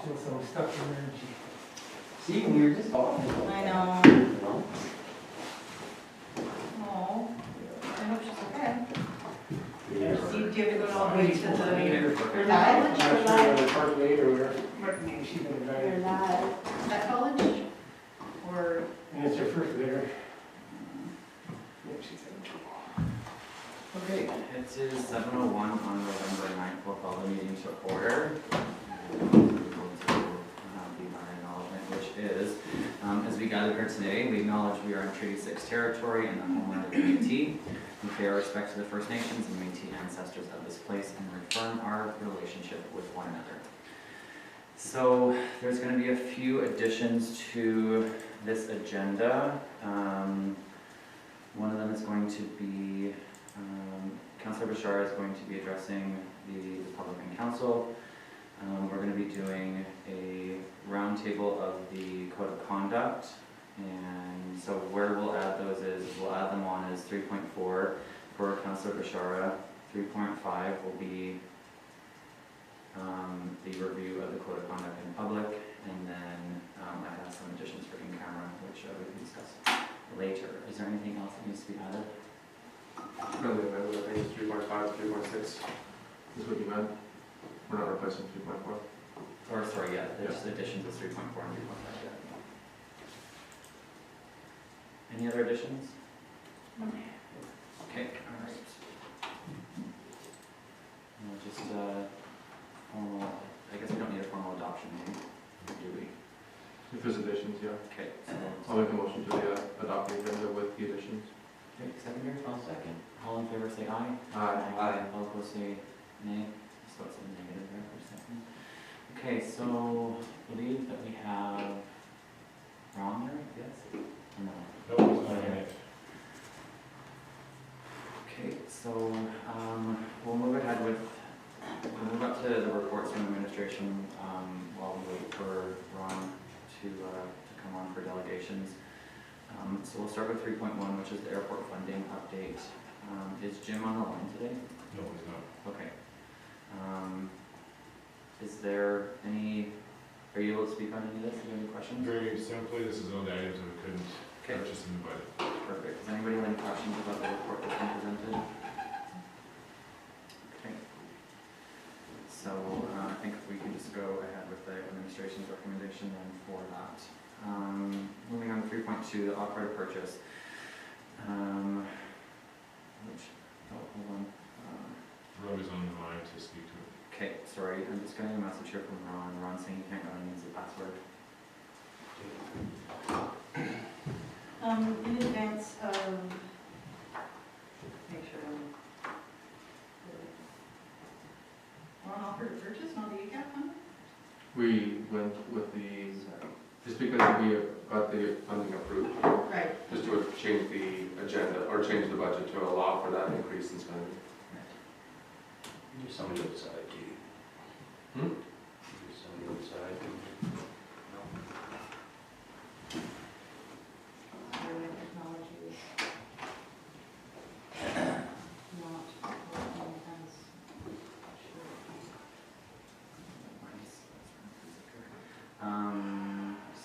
Still some stuck in there. See, we were just off. I know. No? Oh, I hope she's okay. Yeah. Do you have to go all the way to the I'm college not sure or whether Park Lane or what name she's gonna drive. that college? Or, And it's her first there. Yeah, she's having trouble. Okay, it is 7:01 on November 9th. We'll call the meeting to order. The acknowledgement, which is, as we gather here today, we acknowledge we are in Treaty 6 territory and the homeland of the Commitee. We pay our respect to the First Nations and Métis ancestors of this place and reaffirm our relationship with one another. So there's going to be a few additions to this agenda. One of them is going to be Councillor Rashar is going to be addressing the public and council. We're going to be doing a roundtable of the code of conduct, and so where we'll add those is we'll add them on as 3.4 for Councillor Rashara. 3.5 will be the review of the code of conduct in public, and then I have some additions for in camera, which we can discuss later. Is there anything else that needs to be added? No, I think it's 3.5, 3.6 is what you meant. We're not replacing 3.4. Or sorry, yeah, there's additions of 3.4 and 3.5. Yeah. Any other additions? Okay, all right. Just formal. I guess we don't need a formal adoption, do we? If there's additions, yeah. Okay, so I'll make a motion to the adopt the agenda with the additions. okay, secondary, I'll second. All in favor say aye. Aye. All opposed say nay. So it's a negative there for a second. Okay, so I believe that we have Ron there, yes? Or no? Okay, so we'll move ahead with, we'll move up to the reports from administration while we wait for Ron to come on for delegations. So we'll start with 3.1, which is the airport funding update. Is Jim on the line today? No, he's not. Okay. Is there any, are you able to speak on any of this? Do you have any questions? Very simply, this is one of the items that we couldn't purchase in the budget. Perfect. Does anybody have any questions about the report that's been presented? Okay. So I think we can just go ahead with the administration's recommendation then for that. Moving on to 3.2, the operator purchase. Which, oh, hold on. Rob is on the line to speak to it. Okay, sorry, I'm just getting a message here from Ron. Ron saying he can't go and use the password. in advance of, make sure I'm on offer to purchase, not the UCAP one? We went with the, just because we got the funding approved, Right. just to change the agenda, or change the budget to allow for that increase in spending. There's somebody outside, Katie. Hmm? There's somebody outside. Our technology is not working as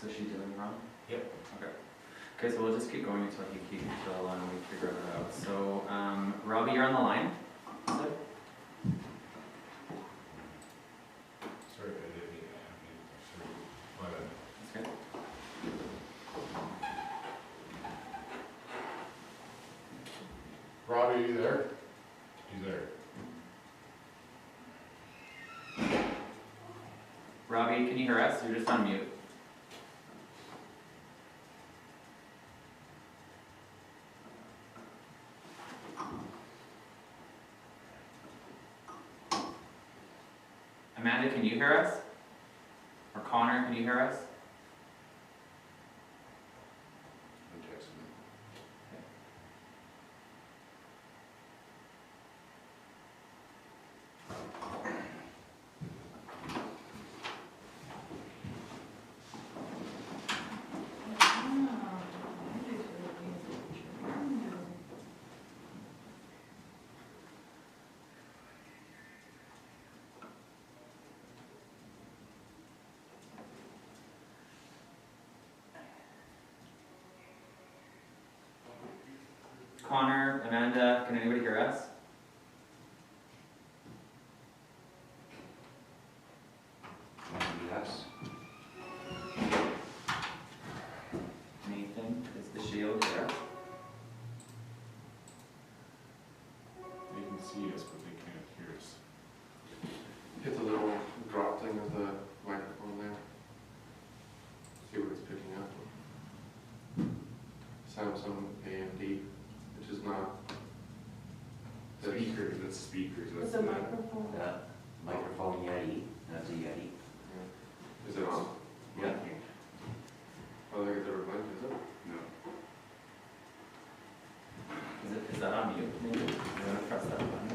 So she doing Ron? Yep. Okay. Okay, so we'll just keep going until we figure that out. So, Robbie, you're on the line? Is it? Sorry, I didn't mean to. My bad. That's good. Robbie, are you there? He's there. Robbie, can you hear us? You're just on mute. Amanda, can you hear us? Or Connor, can you hear us? I'm texting him. Connor, Amanda, can anybody hear us? Yes. Nathan, is the shield here? They can see us, but they can't hear us. Hit the little drop thing of the microphone there. See what it's picking up. Samsung AMD, which is not. Speakers, that's speakers, that's It's a the. microphone. Microphone Yeti, that's a Yeti. Is it on? Yeah. Oh, they get the remote, is it? No. Is that on mute? Maybe you want to press that button?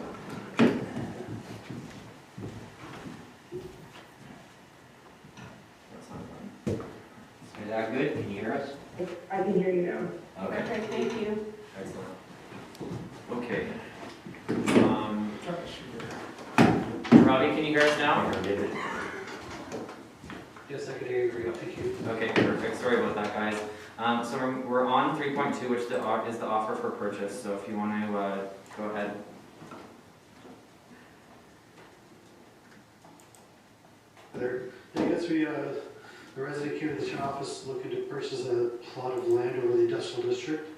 That's not on. Is that good? Can you hear us? I can hear you now. Okay. Okay, thank you. Excellent. Okay. Robbie, can you hear us now? David. Yes, I can hear you great, thank you. Okay, perfect. Sorry about that, guys. So we're on 3.2, which is the offer for purchase. So if you want to go ahead. I guess the resident came to the town office looking to purchase a plot of land over the industrial district.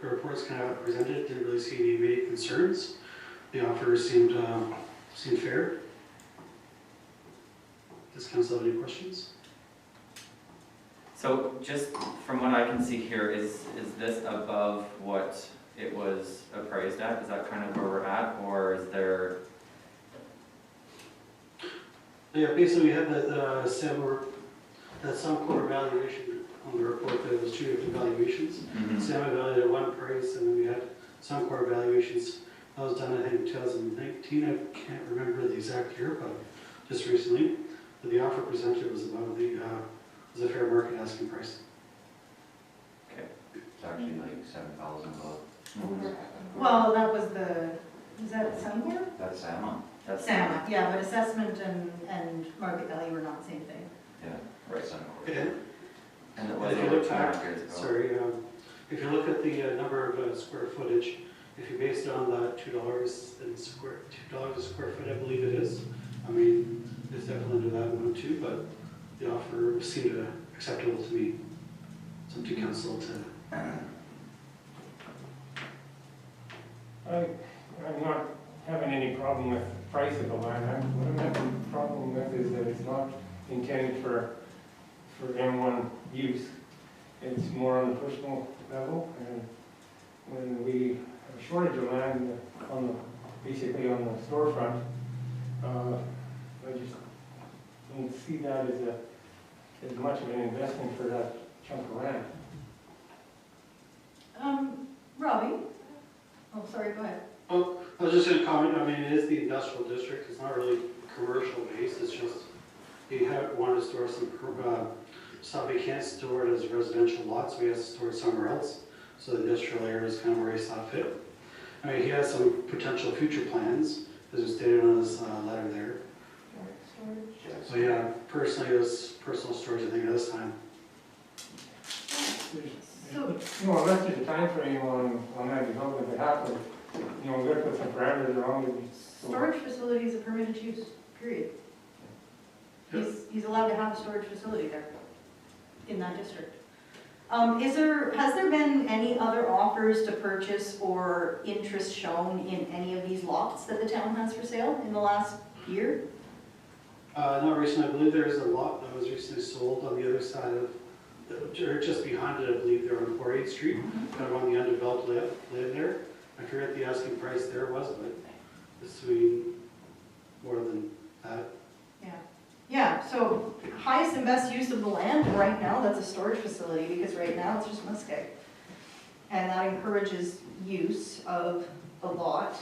The reports kind of presented, didn't really see any immediate concerns. The offer seemed fair. Does council have any questions? So just from what I can see here, is this above what it was appraised at? Is that kind of where we're at, or is there? Yeah, basically we had that some core valuation on the report. There was two different valuations. Sam evaluated at one price, and then we had some core valuations. That was done, I think, in 2019. I can't remember the exact year, but just recently. But the offer presented was above was a fair market asking price. Okay. It's actually like 7,000 above. Well, that was is that somewhere? That's Sama. That's Sama, yeah, but assessment and market value are not the same thing. Yeah. Right. Okay. And it And was if you over look 2 back, years ago. sorry, if you look at the number of square footage, if you base it on that $2 a square foot, I believe it is. I mean, it's definitely under that one too, but the offer seemed acceptable to me. It's up to council to. I'm not having any problem with the price of the land. What I'm having a problem with is that it's not intended for M1 use. It's more on the personal level, and when we have a shortage of land basically on the storefront, I just don't see that as much of an investment for that chunk of land. Robbie? Oh, sorry, go ahead. Oh, I was just going to comment. I mean, it is the industrial district. It's not really commercial based. It's just you wanted to store some stuff. You can't store it as residential lots, so he has to store it somewhere else. So the industrial area is kind of where he saw fit. I mean, he has some potential future plans, as was stated on his letter there. Storage. So yeah, personally, it was personal storage, I think, at this time. So, Unless there's a time frame on that development that happens, we gotta put some parameters around it. storage facility is a permitted use, period. He's allowed to have a storage facility there, in that district. Has there been any other offers to purchase or interest shown in any of these lots that the town has for sale in the last year? Not recently. I believe there's a lot that was recently sold on the other side of, or just behind it, I believe they're on 4/8 Street, kind of on the undeveloped land there. I forget the asking price there was, but it's to be more than that. Yeah, so highest and best use of the land right now, that's a storage facility, because right now it's just muskeg. And that encourages use of the lot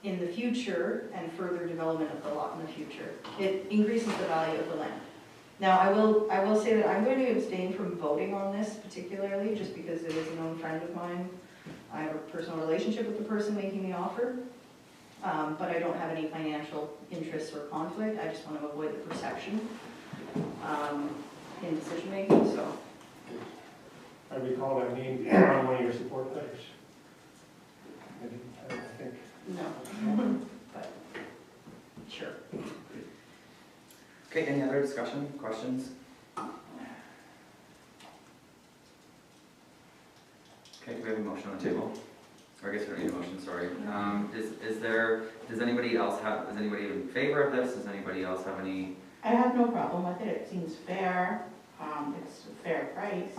in the future and further development of the lot in the future. It increases the value of the land. Now, I will say that I'm going to abstain from voting on this particularly, just because it is a known friend of mine. I have a personal relationship with the person making the offer. But I don't have any financial interests or conflict. I just want to avoid the perception in decision making. So I recall that name on one of your support letters. I think. No. But, sure. Okay, any other discussion, questions? Okay, do we have a motion on the table? Or I guess we don't need a motion, sorry. Does anybody else have, is anybody in favor of this? Does anybody else have any? I have no problem with it, it seems fair, it's a fair price.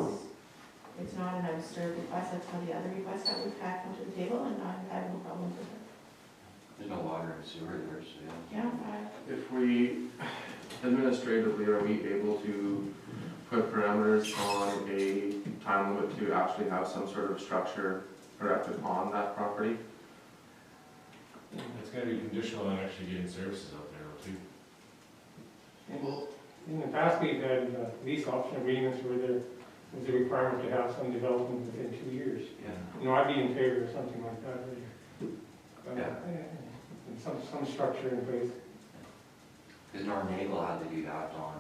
It's not an absurd request, that's one of the other requests that we've had come to the table, and I have no problem with it. There's no water and sewer there, so yeah. Yeah, If we, administratively, are we able to put parameters on a time limit to actually have some sort of structure erected on that property? It's gotta be conditional on actually getting services out there too. Well, in the past, we've had lease option agreements where there was a requirement to have some development within 2 years. Yeah. I'd be in favor of something like that, really. And some structure in place. Because Norm Nagel had to do that on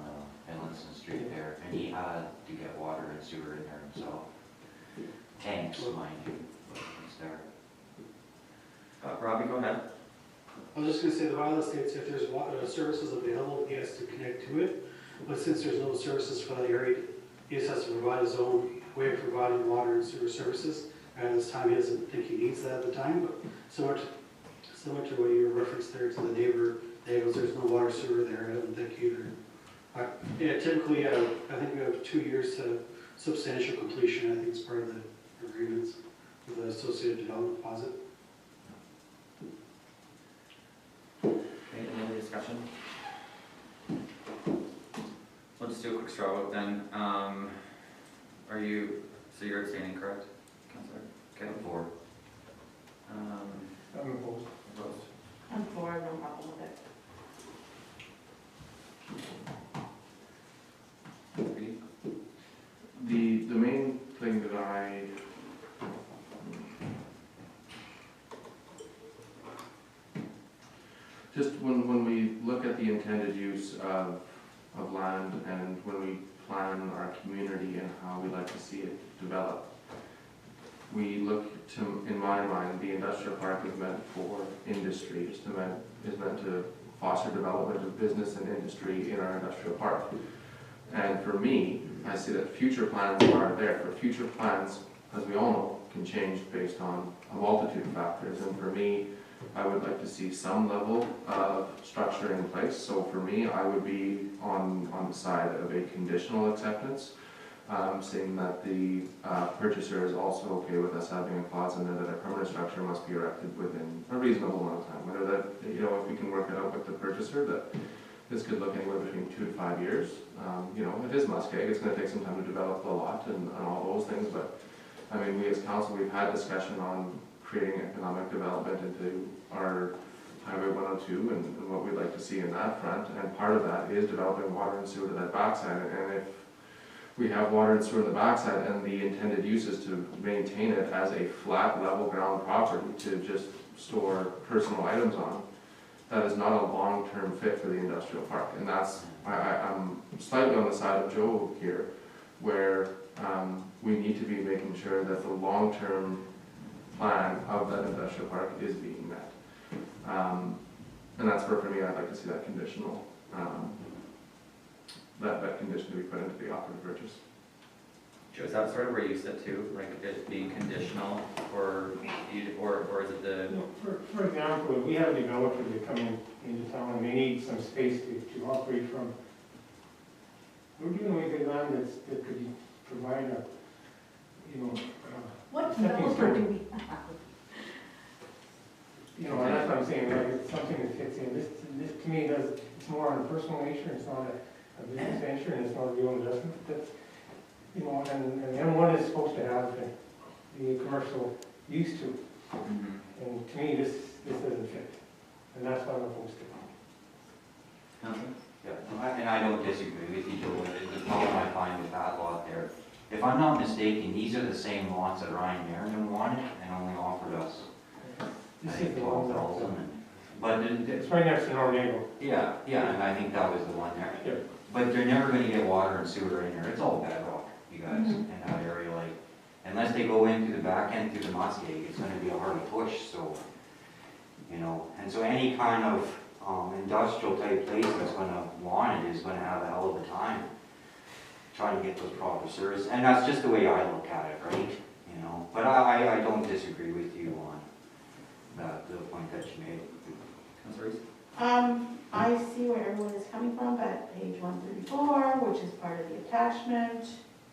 Enliston Street there, and he had to get water and sewer in there himself. Tanks, mind you, but it's there. Robbie, go ahead. I was just gonna say, the bylaw states if there's water services available, he has to connect to it. But since there's no services for that area, he just has to provide his own way of providing water and sewer services. And at this time, he doesn't think he needs that at the time, but similar to what you referenced there to the neighbor, there's no water sewer there, I don't think either. Yeah, typically, I think we have 2 years to substantial completion, I think it's part of the agreements with the associated development deposit. Okay, any other discussion? We'll just do a quick straw vote then. So you're abstaining, correct, Councillor? Okay. For. I'm opposed. Opposed? I'm for, no problem with it. Agreed? The main thing that just when we look at the intended use of land and when we plan our community and how we like to see it develop, we look to, in my mind, the industrial park is meant for industry, is meant to foster development of business and industry in our industrial park. And for me, I see that future plans are there. For future plans, as we all know, can change based on a multitude of factors. And for me, I would like to see some level of structure in place. So for me, I would be on the side of a conditional acceptance, saying that the purchaser is also okay with us having a clause in there that a permanent structure must be erected within a reasonable amount of time. Whether that, if we can work it out with the purchaser, that this could look anywhere between 2 to 5 years. It is Muskeg, it's going to take some time to develop the lot and all those things, but I mean, we as council, we've had discussion on creating economic development into our Highway 102 and what we'd like to see in that front, and part of that is developing water and sewer to that backside. And if we have water and sewer in the backside and the intended use is to maintain it as a flat level ground property to just store personal items on, that is not a long-term fit for the industrial park. And that's, I'm slightly on the side of Joe here, where we need to be making sure that the long-term plan of that industrial park is being met. And that's where, for me, I'd like to see that conditional, that condition to be put into the offer to purchase. Joe, is that sort of where you sit too, like it being conditional, or is it the? For example, if we have a developer that come into town and they need some space to operate from, we're giving away the land that could provide a, What stepping developer do stone. we have? And that's what I'm saying, like, it's something that fits in. This to me it's more on a personal nature, it's not a business venture, and it's not a real investment. That's, and M1 is supposed to have the commercial use to. And to me, this doesn't fit. And that's what I'm opposed to. Councilor? And I don't disagree with you, Joe. The problem I find with that lot there, if I'm not mistaken, these are the same lots that Ryan Merriman wanted and only offered us, I This think, is the one. 12,000. But It's right next to North Naval. yeah, and I think that was the one there. Yep. But they're never gonna get water and sewer in there. It's all bedrock, you guys, Mhm. in that area. Like, unless they go in through the back end through the muskeg, it's gonna be a hard push, so, you know, and so any kind of industrial type place that's gonna want it is gonna have a hell of a time trying to get those proper services, and that's just the way I look at it, right? You know, but I don't disagree with you on the point that you made. Councilor Reese? I see where everyone is coming from, but page 134, which is part of the attachment,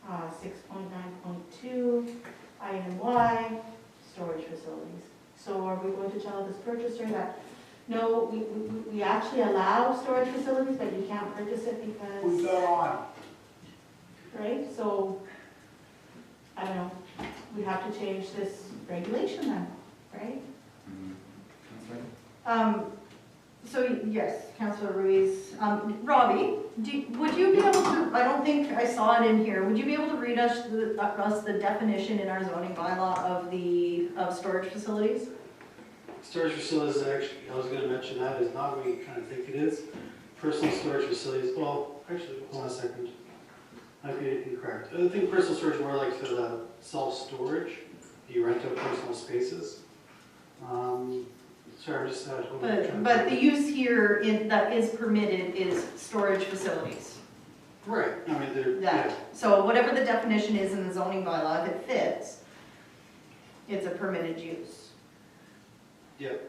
6.9.2, item Y, storage facilities. So are we going to tell this purchaser that, no, we actually allow storage facilities, but you can't purchase it because... We go on. Right, so, I don't know, we have to change this regulation then, right? Councilor? So yes, Councillor Ruiz. Robbie, would you be able to, I don't think I saw it in here, would you be able to read us the definition in our zoning bylaw of storage facilities? Storage facilities, actually, I was gonna mention that, is not what you kind of think it is. Personal storage facilities, well, actually, hold on a second. Might be incorrect. I think personal storage is more like the self-storage. You rent out personal spaces. Sorry, I'm just But the use here that is permitted is storage facilities. Right, I mean, they're, Yeah. yeah. So whatever the definition is in the zoning bylaw, if it fits, it's a permitted use. Yep.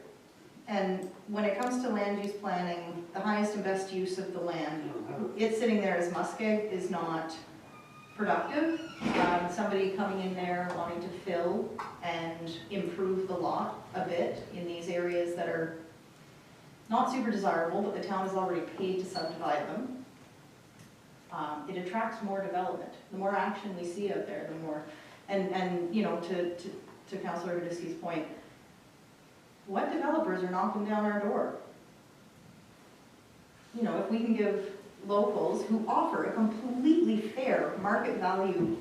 And when it comes to land use planning, the highest and best use of the land, I don't have it. it sitting there as muskeg is not productive. Somebody coming in there wanting to fill and improve the lot a bit in these areas that are not super desirable, but the town has already paid to subdivide them. It attracts more development. The more action we see out there, the more, and you know, to Councillor Hudisky's point, what developers are knocking down our door? You know, if we can give locals who offer a completely fair market value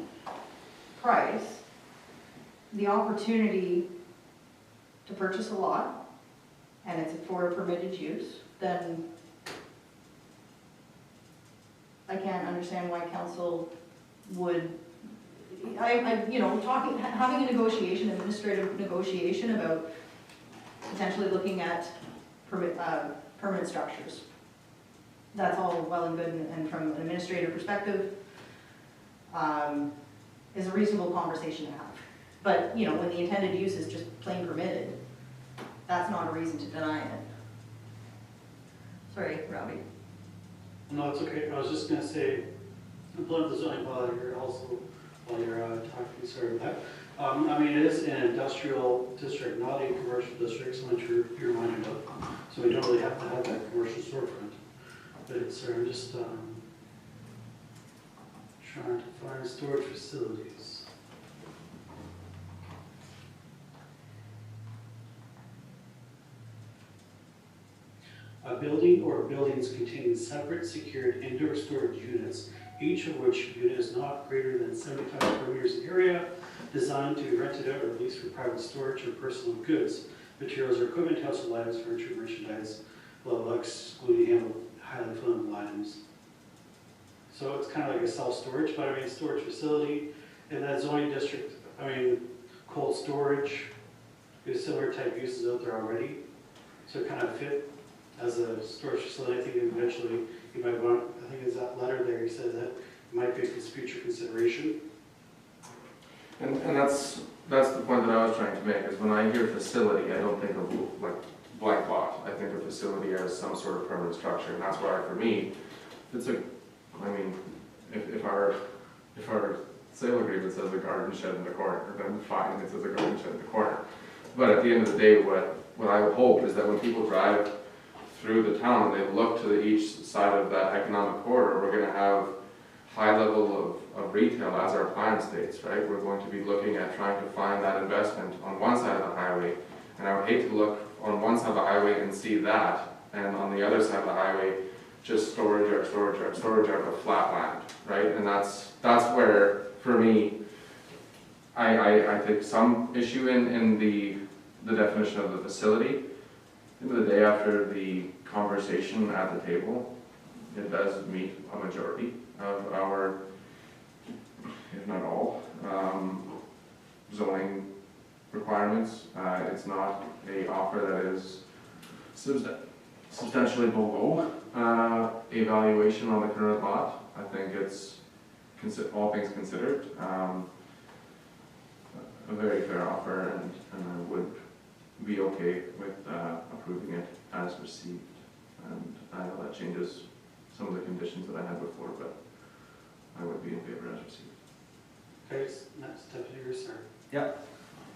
price the opportunity to purchase a lot, and it's for a permitted use, then I can't understand why council would, you know, having a negotiation, administrative negotiation about potentially looking at permanent structures. That's all well and good, and from an administrative perspective, is a reasonable conversation to have. But, you know, when the intended use is just plain permitted, that's not a reason to deny it. Sorry, Robbie. No, it's okay. I was just gonna say, I'm pulling up the zoning bylaw here also while you're talking, sorry about that. I mean, it is an industrial district, not a commercial district, so much you're reminded of. So we don't really have to have that commercial storefront. But it's, I'm just trying to find storage facilities. A building or buildings containing separate secured indoor storage units, each of which unit is not greater than 75 square meters in area, designed to be rented out or leased for private storage or personal goods, materials or equipment, household items, furniture, merchandise, blah, blah, excluding highly flammable items. So it's kind of like a self-storage, but I mean, storage facility in that zoning district, I mean, cold storage, there's similar type uses out there already. So it kind of fit as a storage facility. I think eventually you might want, I think it's that letter there, he said that it might be a future consideration. And that's the point that I was trying to make, is when I hear facility, I don't think of like blank lot. I think of facility as some sort of permanent structure, and that's why for me, it's a, I mean, if our sale agreement says a garden shed in the corner, then fine, it says a garden shed in the corner. But at the end of the day, what I would hope is that when people drive through the town and they look to each side of that economic corridor, we're going to have high level of retail as our plan states, right? We're going to be looking at trying to find that investment on one side of the highway, and I would hate to look on one side of the highway and see that, and on the other side of the highway, just storage yard, but flat land, right? And that's where, for me, I think some issue in the definition of the facility. At the end of the day, after the conversation at the table, it does meet a majority of our, if not all, zoning requirements. It's not a offer that is substantially below a valuation on the current lot. I think it's, all things considered, a very fair offer, and I would be okay with approving it as received. And I know that changes some of the conditions that I had before, but I would be in favor as received. Okay, next Deputy Rashar. Yeah.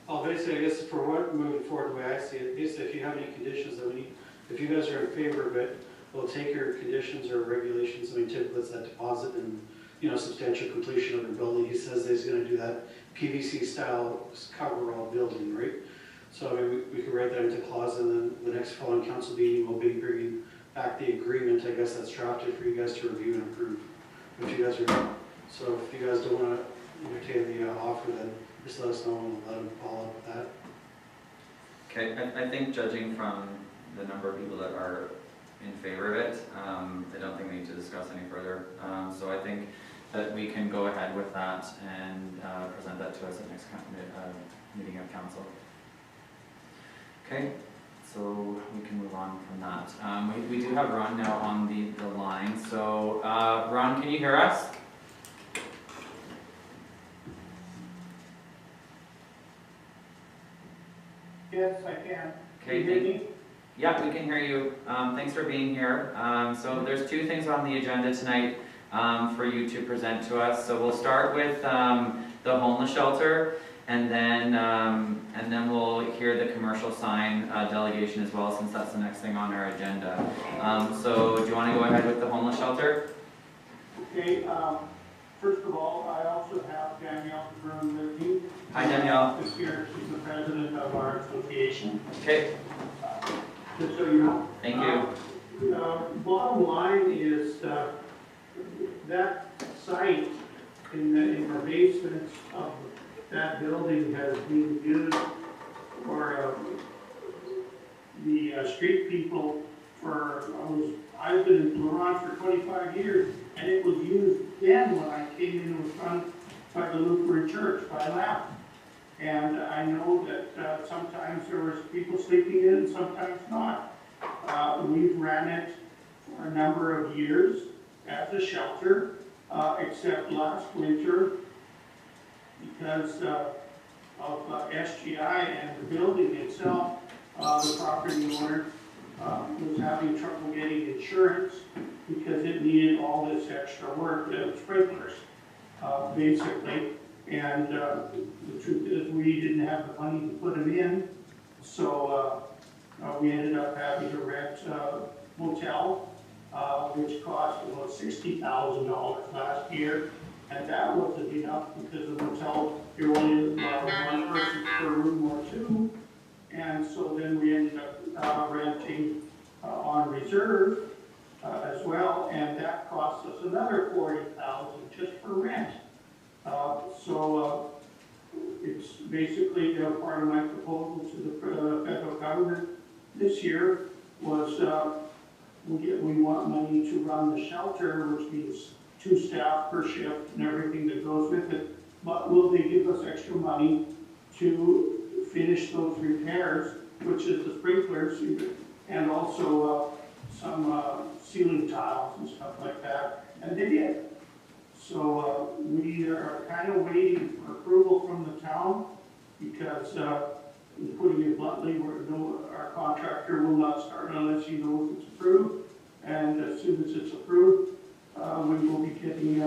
Oh, basically, I guess for what, moving forward, the way I see it, basically, if you have any conditions that we need, if you guys are in favor of it, we'll take your conditions or regulations. I mean, typically it's that deposit and, you know, substantial completion of the building. He says that he's gonna do that PVC style cover-all building, right? So I mean, we could write that into clause, and then the next following council meeting, we'll be bringing back the agreement, I guess that's drafted for you guys to review and approve. If you guys are, so if you guys don't wanna entertain the offer, then just let us know and we'll let them follow up with that. Okay, I think judging from the number of people that are in favor of it, I don't think we need to discuss any further. So I think that we can go ahead with that and present that to us at next meeting of council. Okay, so we can move on from that. We do have Ron now on the line. So Ron, can you hear us? Yes, I can. Okay, Can you hear me? Yeah, we can hear you. Thanks for being here. So there's two things on the agenda tonight for you to present to us. So we'll start with the homeless shelter, and then we'll hear the commercial sign delegation as well, since that's the next thing on our agenda. So do you want to go ahead with the homeless shelter? Okay, first of all, I also have Danielle Brown with me. Hi, Danielle. This year, she's the president of our association. Okay. Just so you know. Thank you. Bottom line is that site in the basement of that building has been used for the street people for, I've been in Laurent for 25 years, and it was used then when I came in, it was run by the Lutheran Church, by LAP. And I know that sometimes there was people sleeping in it, sometimes not. We've ran it for a number of years as a shelter, except last winter, because of SGI and the building itself, the property owner was having trouble getting insurance because it needed all this extra work, sprinklers, basically. And the truth is, we didn't have the money to put them in, so we ended up having to rent a motel, which cost about $60,000 last year, and that wasn't enough because the motel, you're only allowed one person per room or two, and so then we ended up renting on reserve as well, and that cost us another $40,000 just for rent. So it's basically part of my proposal to the federal government this year was we want money to run the shelter, which means 2 staff per shift and everything that goes with it. But will they give us extra money to finish those repairs, which is the sprinklers and also some ceiling tiles and stuff like that? And they did. So we are kind of waiting for approval from the town because, putting it bluntly, our contractor will not start unless he knows it's approved. And as soon as it's approved, we will be getting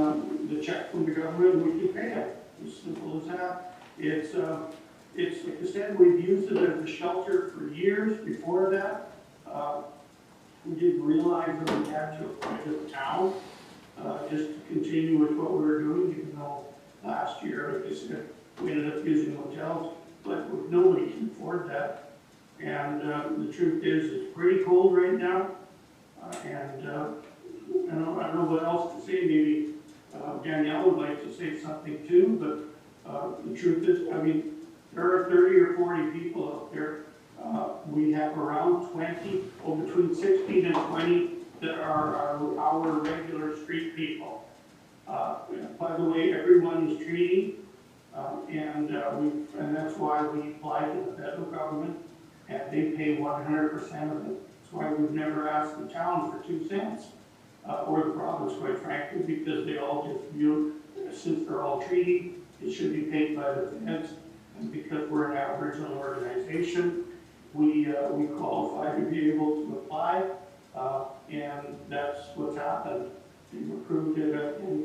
the check from the government and we can pay it. As simple as that. It's like I said, we've used it as a shelter for years before that. We didn't realize that we had to apply to the town. Just to continue with what we were doing, even though last year, like I said, we ended up using hotels, but nobody can afford that. And the truth is, it's pretty cold right now, and I don't know what else to say. Maybe Danielle would like to say something too, but the truth is, I mean, there are 30 or 40 people out there. We have around 20, or between 16 and 20 that are our regular street people. By the way, everyone is treating And that's why we applied to the federal government, and they pay 100% of it. That's why we've never asked the town for 2 cents, or the province, quite frankly, because they all just view, since they're all treaty, it should be paid by the feds. And because we're an Aboriginal organization, we qualify to be able to apply, and that's what's happened. They've approved it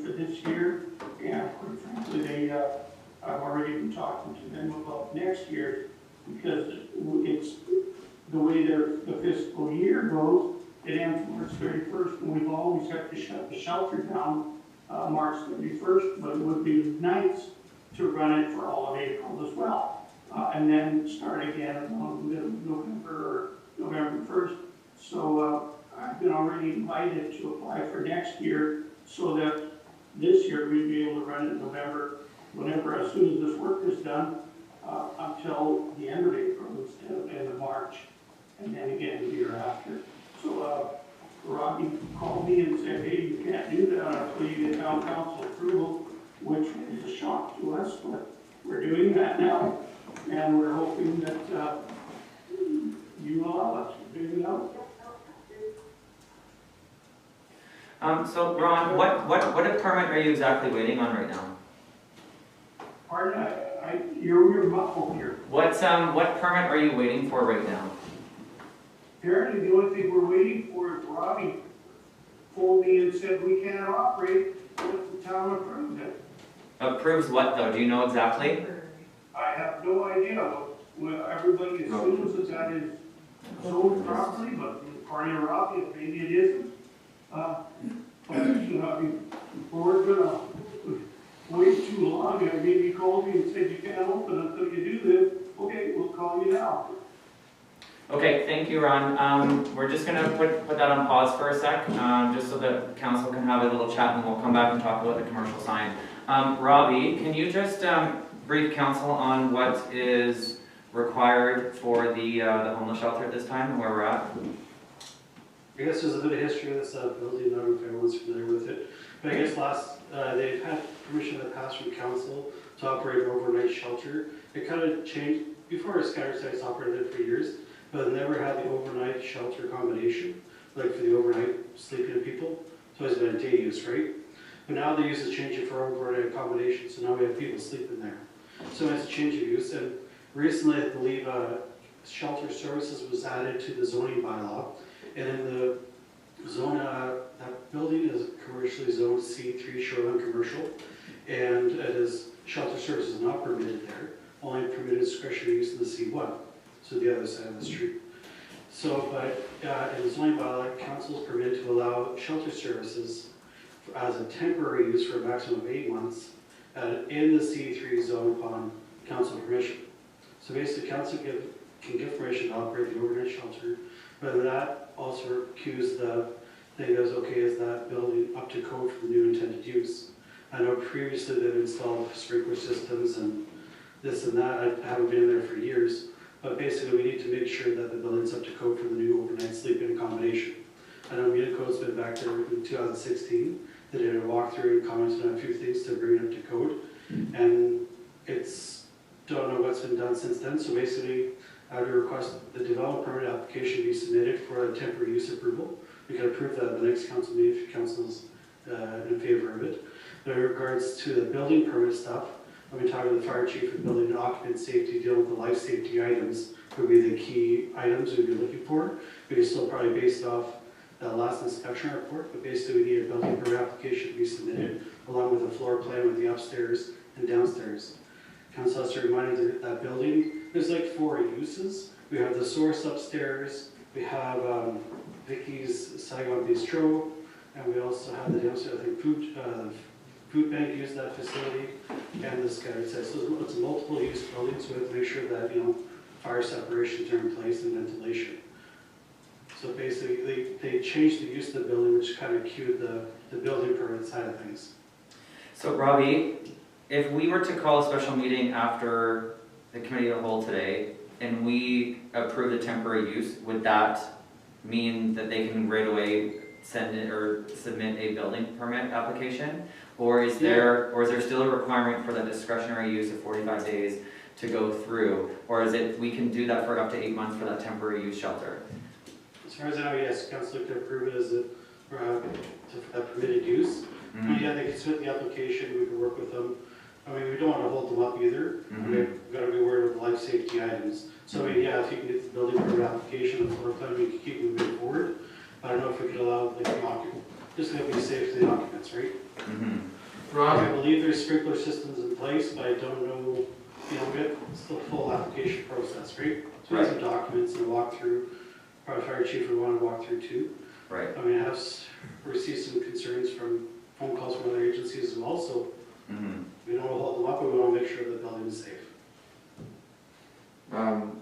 for this year, and quite frankly, I've already been talking to them about next year, because it's the way the fiscal year goes, it ends March 31st, and we've always had to shut the shelter down March 31st, but it would be nice to run it for all of April as well, and then start again on November or November 1st. So I've been already invited to apply for next year, so that this year we'd be able to run it in November, whenever, as soon as this work is done, until the end of April instead of end of March, and then again the year after. So Robbie called me and said, hey, you can't do that until you get town council approval, which was a shock to us, but we're doing that now, and we're hoping that you allow us to do that. So Ron, what permit are you exactly waiting on right now? Pardon, you're muffled here. What permit are you waiting for right now? Apparently, the only thing we're waiting for is Robbie phoned me and said we can't operate unless the town approves it. Approves what though? Do you know exactly? I have no idea. Well, everybody assumes that that is zoned properly, but according to Robbie, maybe it isn't. But we're gonna wait too long. And maybe he called me and said you can't open until you do this. Okay, we'll call you now. Okay, thank you, Ron. We're just gonna put that on pause for a sec, just so that council can have a little chat, and we'll come back and talk about the commercial sign. Robbie, can you just brief council on what is required for the homeless shelter at this time and where we're at? I guess there's a bit of history of this building, I don't know if everyone's familiar with it. But I guess they've had permission to pass from council to operate an overnight shelter. It kind of changed, before Scatter Sites operated it for years, but it never had the overnight shelter accommodation, like for the overnight sleeping people. It's always been a day use, right? But now the use is changing for overnight accommodation, so now we have people sleeping there. So it's a change of use, and recently I believe shelter services was added to the zoning bylaw, and in the zone, that building is commercially zoned C3 shoreline commercial, and it is shelter services not permitted there, only permitted discretionary use in the C1, so the other side of the street. So, but in the zoning bylaw, council is permitted to allow shelter services as a temporary use for a maximum of 8 months in the C3 zone upon council permission. So basically, council can give permission to operate the overnight shelter, but that also cues the thing that is okay, is that building up to code for the new intended use. I know previously they've installed sprinkler systems and this and that. I haven't been there for years, but basically we need to make sure that the building's up to code for the new overnight sleeping accommodation. I know Unicode's been back there in 2016. They did a walkthrough and commented on a few things to bring it up to code, and don't know what's been done since then. So basically, I would request the development permit application be submitted for a temporary use approval. We can approve that at the next council meeting if council's in favor of it. But in regards to the building permit stuff, I've been talking to the fire chief of building and occupant safety, dealing with the life safety items would be the key items we'd be looking for. We can still probably base it off that last inspection report, but basically we need a building permit application to be submitted along with a floor plan with the upstairs and downstairs. Council has to remind you that building, there's like 4 uses. We have the source upstairs, we have Vicky's Saigon Bistro, and we also have the downstairs, I think, food bank used that facility, and the Scattered Sites. So it's a multiple use building, so we have to make sure that, fire separations are in place and ventilation. So basically, they changed the use of the building, which kind of cued the building permit side of things. So Robbie, if we were to call a special meeting after the committee of the whole today, and we approve the temporary use, would that mean that they can right away send it or submit a building permit application? Or is there still a requirement for the discretionary use of 45 days to go through? Or is it, we can do that for up to 8 months for that temporary use shelter? As far as I know, yes, council could approve it as a, for that permitted use. I mean, yeah, they can submit the application, we can work with them. I mean, we don't want to hold them up either. I mean, we've got to be aware of life safety items. So, I mean, yeah, if you can get the building permit application, the floor plan, we can keep moving forward. I don't know if we could allow, like, the occupant, just to be safe to the occupants, right? Rob? I believe there's sprinkler systems in place, but I don't know, you know, it's the full application process, right? So we have some documents and a walkthrough, probably fire chief would want to walk through too. Right. I mean, I have received some concerns from phone calls from other agencies as well, so we don't want to hold them up, but we want to make sure the building is safe. Ron,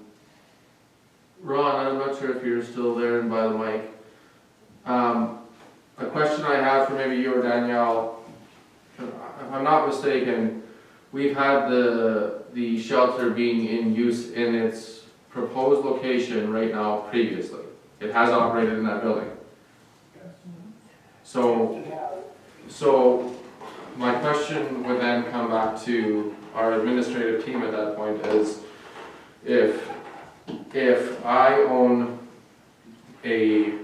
I'm not sure if you're still there and by the mic. A question I have for maybe you or Danielle, if I'm not mistaken, we've had the shelter being in use in its proposed location right now previously. It has operated in that building. So my question would then come back to our administrative team at that point is, if I own a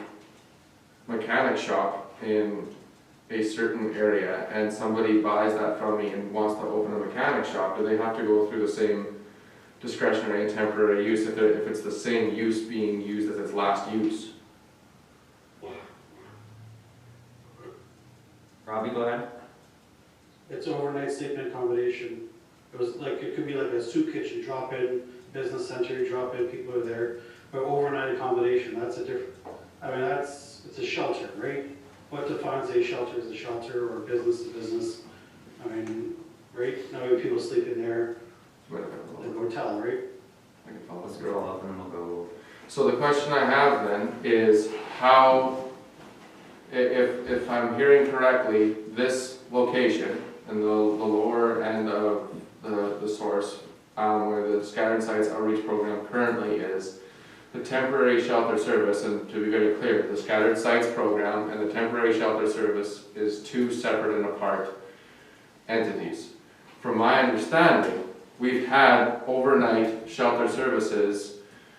mechanic shop in a certain area and somebody buys that from me and wants to open a mechanic shop, do they have to go through the same discretionary and temporary use if it's the same use being used as its last use? Robbie, go ahead. It's overnight sleeping accommodation. It was like, it could be like a soup kitchen, drop in, business center, drop in, people are there. But overnight accommodation, that's a different, I mean, it's a shelter, right? What defines a shelter as a shelter or business to business? I mean, right? Now we have people sleeping there, like a hotel, right? Let's go up and then we'll go. So the question I have then is how, if I'm hearing correctly, this location and the lower end of the source where the Scattered Sites Outreach Program currently is, the temporary shelter service, and to be very clear, the Scattered Sites Program and the temporary shelter service is two separate and apart entities. From my understanding, we've had overnight shelter services.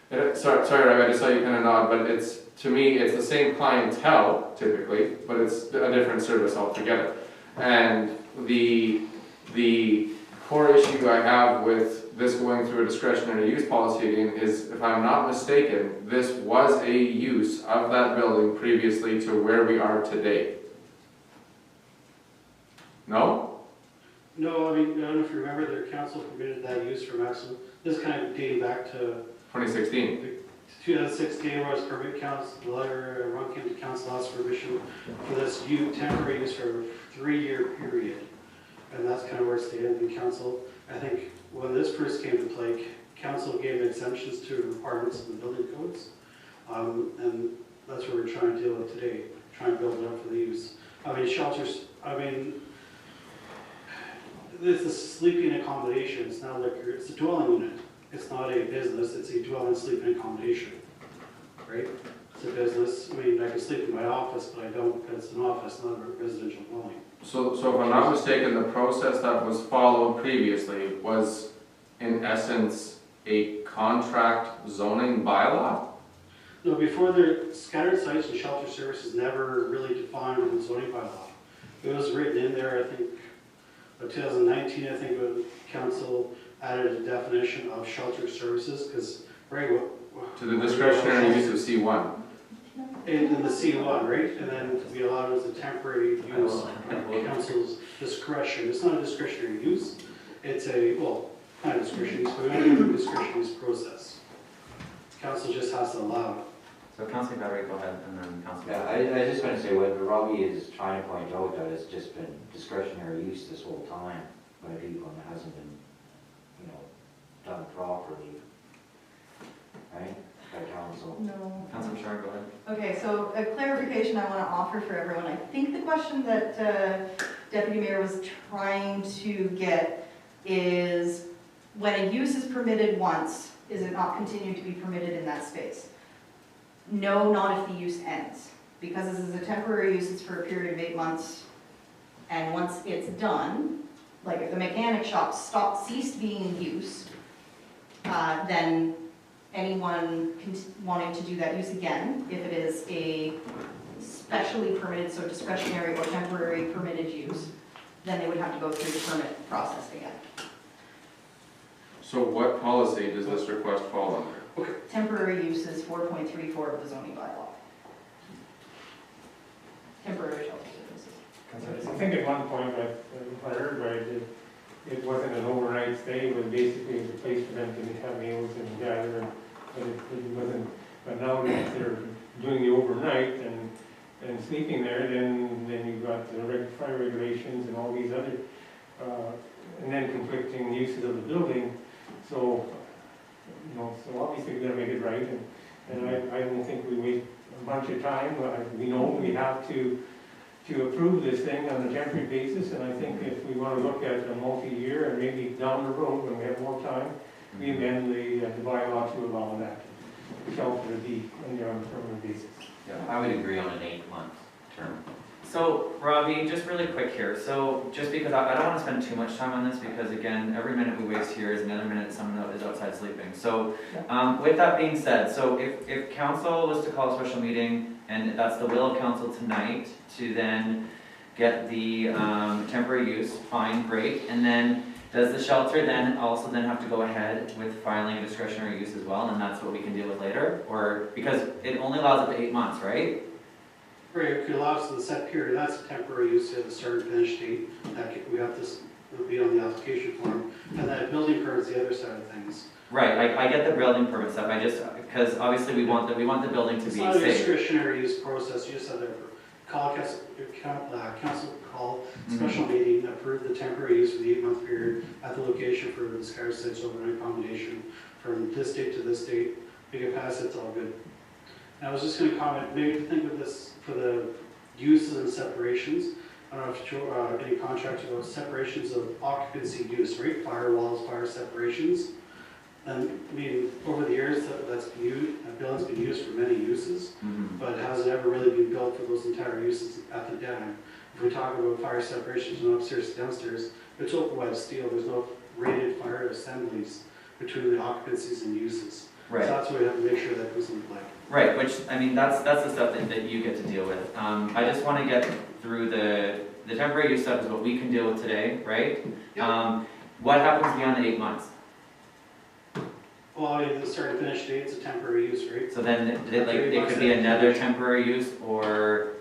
Sorry, I just saw you kind of nod, but to me, it's the same clientele typically, but it's a different service altogether. And the core issue I have with this going through a discretionary use policy again is, if I'm not mistaken, this was a use of that building previously to where we are today. No? No, I mean, I don't know if you remember, their council permitted that use for maximum, this kind of dating back to 2016. 2016 was permit council, the letter, Ron came to council, asked permission for this temporary use for a 3-year period. And that's kind of where it stayed in the council. I think when this first came to play, council gave exemptions to requirements in the building codes. And that's what we're trying to deal with today, trying to build it up for the use. I mean, shelters, I mean, this is sleeping accommodation, it's not liquor, it's a dwelling unit. It's not a business, it's a dwelling sleeping accommodation, right? It's a business, I mean, I can sleep in my office, but I don't, because it's an office, not a residential dwelling. So if I'm not mistaken, the process that was followed previously was, in essence, a contract zoning bylaw? No, before the Scattered Sites and Shelter Services never really defined in the zoning bylaw. It was written in there, I think, 2019, I think, when council added a definition of shelter services, because, right, To the discretionary use of C1. in the C1, right? And then to be allowed as a temporary use, council's discretion. It's not a discretionary use. It's a, well, kind of discretionary use, but we don't have a discretionary use process. Council just has to allow it. So Councilor Battery, go ahead, and then Councilor. Yeah, I just want to say what Robbie is trying to point out, that it's just been discretionary use this whole time by people, and it hasn't been, you know, done properly, right, by council. No. Councilor Rashar, go ahead. Okay, so a clarification I want to offer for everyone. I think the question that Deputy Mayor was trying to get is, when a use is permitted once, is it not continued to be permitted in that space? No, not if the use ends. Because this is a temporary use, it's for a period of 8 months. And once it's done, like if the mechanic shop ceased being in use, then anyone wanting to do that use again, if it is a specially permitted, so discretionary or temporary permitted use, then they would have to go through the permit process again. So what policy does this request fall under? Temporary use is 4.34 of the zoning bylaw. Temporary shelter services. I think at one point, if I heard right, it wasn't an overnight stay, but basically it was a place for them to have meals and gather, but it wasn't, but now that they're doing the overnight and sleeping there, then you've got the fire regulations and all these other, and then conflicting uses of the building, so, so obviously we gotta make it right, and I don't think we waste a bunch of time. We know we have to approve this thing on a temporary basis, and I think if we want to look at a multi-year and maybe down the road when we have more time, we amend the bylaw to allow that shelter to be on a permanent basis. Yeah, I would agree on an 8-month term. So, Robbie, just really quick here. So, just because I don't want to spend too much time on this, because again, every minute we waste here is another minute someone is outside sleeping. So, with that being said, so if council was to call a special meeting, and that's the will of council tonight, to then get the temporary use, fine, great, and then does the shelter then also then have to go ahead with filing a discretionary use as well, and that's what we can deal with later? Or, because it only allows up to 8 months, right? Right, if it allows for the set period, that's a temporary use at the start and finish date, we have this, would be on the application form, and that building permit is the other side of things. Right, I get the building permit stuff, I just, because obviously we want the building to be It's not a safe. discretionary use process, you just have to call council, call special meeting, approve the temporary use for the 8-month period at the location for the Sky 6 overnight accommodation from this date to this date. We can pass it, it's all good. And I was just going to comment, maybe think of this for the uses and separations. I don't know if you any contracts about separations of occupancy use, right? Firewalls, fire separations. And I mean, over the years, that building's been used for many uses, but it hasn't ever really been built for those entire uses at the den. If we talk about fire separations from upstairs to downstairs, it's open web steel. There's no rated fire assemblies between the occupancies and uses. Right. So that's why we have to make sure that goes into play. Right, which, I mean, that's the stuff that you get to deal with. I just want to get through the temporary use stuff is what we can deal with today, right? Yep. What happens beyond the 8 months? Well, the start and finish date's a temporary use, right? So then, it could be another temporary use, or,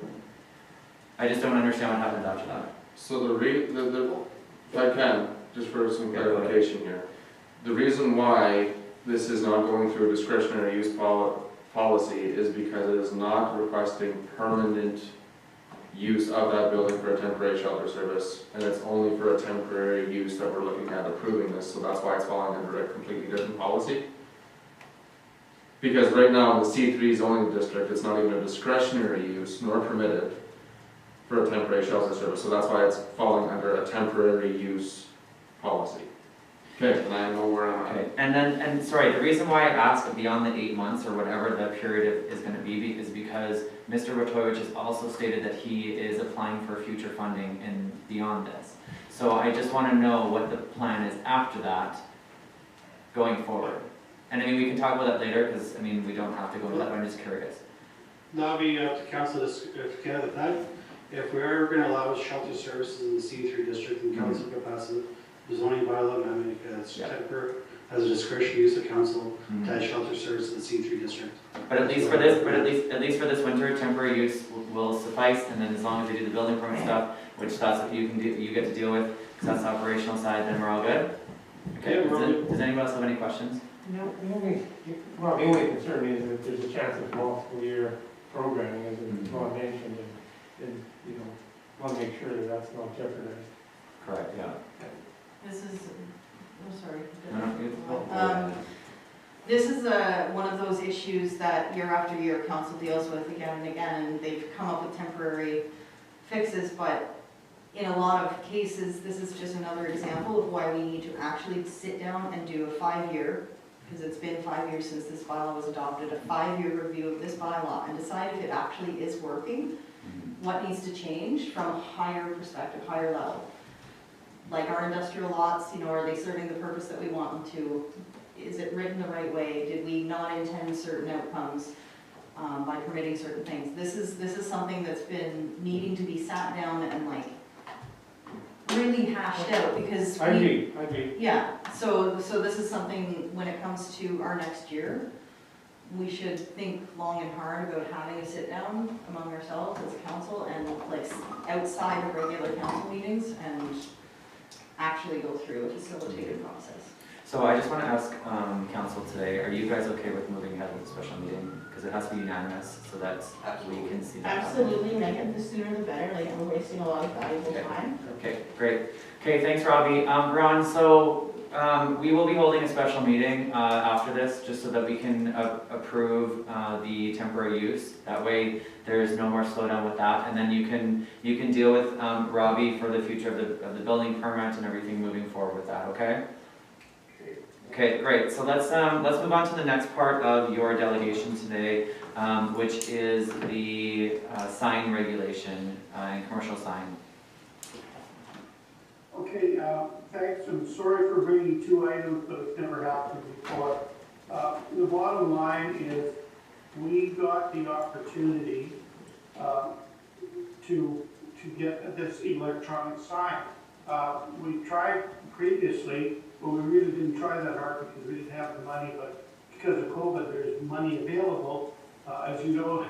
I just don't understand what happens after that. So if I can, just for some clarification here, the reason why this is not going through a discretionary use policy is because it is not requesting permanent use of that building for a temporary shelter service, and it's only for a temporary use that we're looking at approving this, so that's why it's falling under a completely different policy. Because right now in the C3 zoning district, it's not even a discretionary use nor permitted for a temporary shelter service, so that's why it's falling under a temporary use policy. Okay, and I know where I'm at. Okay, and sorry, the reason why I asked beyond the 8 months or whatever the period is going to be is because Mr. Ratojich has also stated that he is applying for future funding and beyond this. So I just want to know what the plan is after that, going forward. And I mean, we can talk about that later, because I mean, we don't have to go into that, but I'm just curious. That'll be up to council to that. If we are going to allow shelter services in the C3 district, then council can pass the zoning bylaw amendment because temporary has a discretionary use of council to add shelter services in the C3 district. But at least for this, at least for this winter, temporary use will suffice, and then as long as we do the building permit stuff, which that's what you can do, you get to deal with, because that's the operational side, then we're all good. Okay. Does anybody else have any questions? No, the only concern is that there's a chance of multiple year programming, as Ron mentioned, and want to make sure that that's not jeopardized. Correct, yeah. This is, I'm sorry. No, This is one of those issues that year after year council deals with again and again, and they've come up with temporary fixes, but in a lot of cases, this is just another example of why we need to actually sit down and do a 5-year because it's been 5 years since this bylaw was adopted, a 5-year review of this bylaw and decide if it actually is working, what needs to change from a higher perspective, higher level. Like our industrial lots, you know, are they serving the purpose that we want them to? Is it written the right way? Did we not intend certain outcomes by permitting certain things? This is something that's been needing to be sat down and like really hashed out because I agree. yeah, so this is something, when it comes to our next year, we should think long and hard about having a sit down among ourselves as a council and like outside of regular council meetings and actually go through a facilitated process. So I just want to ask council today, are you guys okay with moving ahead with the special meeting? Because it has to be unanimous so that we can see that. Absolutely, Megan, the sooner the better, like, we're wasting a lot of valuable time. Okay, great. Okay, thanks, Robbie. Ron, so we will be holding a special meeting after this, just so that we can approve the temporary use. That way, there's no more slowdown with that, and then you can deal with Robbie for the future of the building permit and everything moving forward with that. Okay. Okay, great. So let's move on to the next part of your delegation today, which is the sign regulation and commercial sign. Okay, thanks, and sorry for bringing 2 items, but it's never happened before. The bottom line is, we got the opportunity to get this electronic sign. We tried previously, but we really didn't try that hard because we didn't have the money, but because of COVID, there's money available. As you know,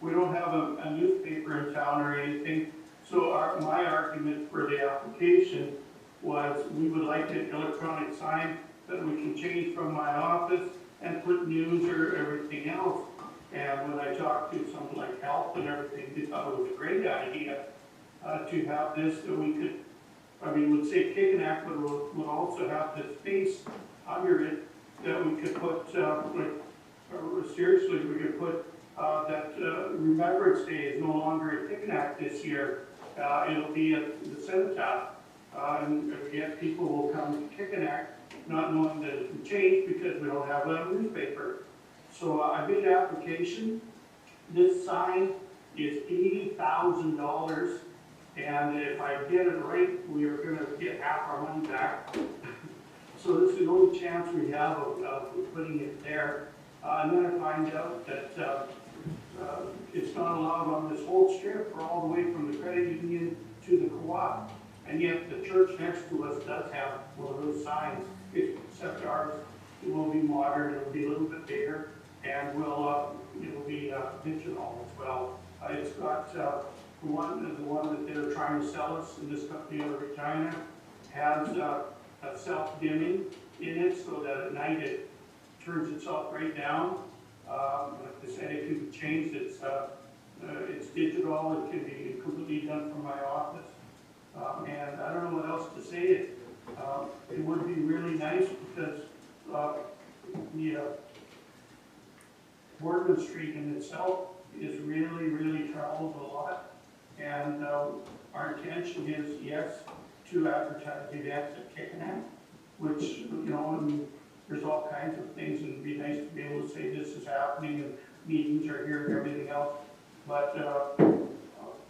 we don't have a newspaper in town or anything, so my argument for the application was we would like an electronic sign that we can change from my office and put news or everything else. And when I talked to someone like Health and everything, they thought it was a great idea to have this, that we could, would say Kickenack, but would also have the space under it that we could put, seriously, we could put that Remembrance Day is no longer at Kickenack this year. It'll be at the Cenotaph. And yet people will come to Kickenack not knowing that it can change because we don't have a newspaper. So I made an application. This sign is $80,000. And if I get it right, we are going to get half our money back. So this is the only chance we have of putting it there. And then I find out that it's not allowed on this whole strip or all the way from the credit union to the co-op. And yet the church next to us does have one of those signs, except ours. It will be modern, it will be a little bit bigger, and it will be digital as well. It's got the one that they're trying to sell us in this company out of Regina has a self-dimming in it, so that at night it turns itself right down. Like I said, it can be changed. It's digital. It can be completely done from my office. And I don't know what else to say. It would be really nice because Boardman Street in itself is really, really traveled a lot. And our intention is, yes, to advertise events at Kickenack, which, there's all kinds of things, and it'd be nice to be able to say this is happening and meetings are here and everything else. But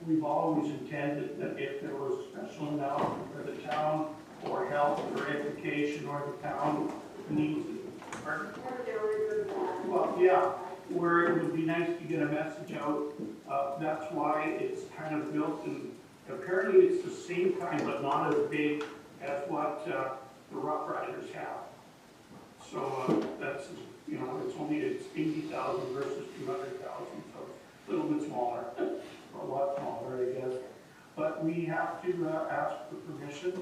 we've always intended that if there was a special announcement for the town, or health, or education, or the town needs it. Well, yeah, where it would be nice to get a message out. That's why it's kind of built, and apparently it's the same kind, but not as big as what the Rough Riders have. So that's, it's 80,000 versus 200,000, so it's a little bit smaller, or a lot smaller, I guess. But we have to ask for permission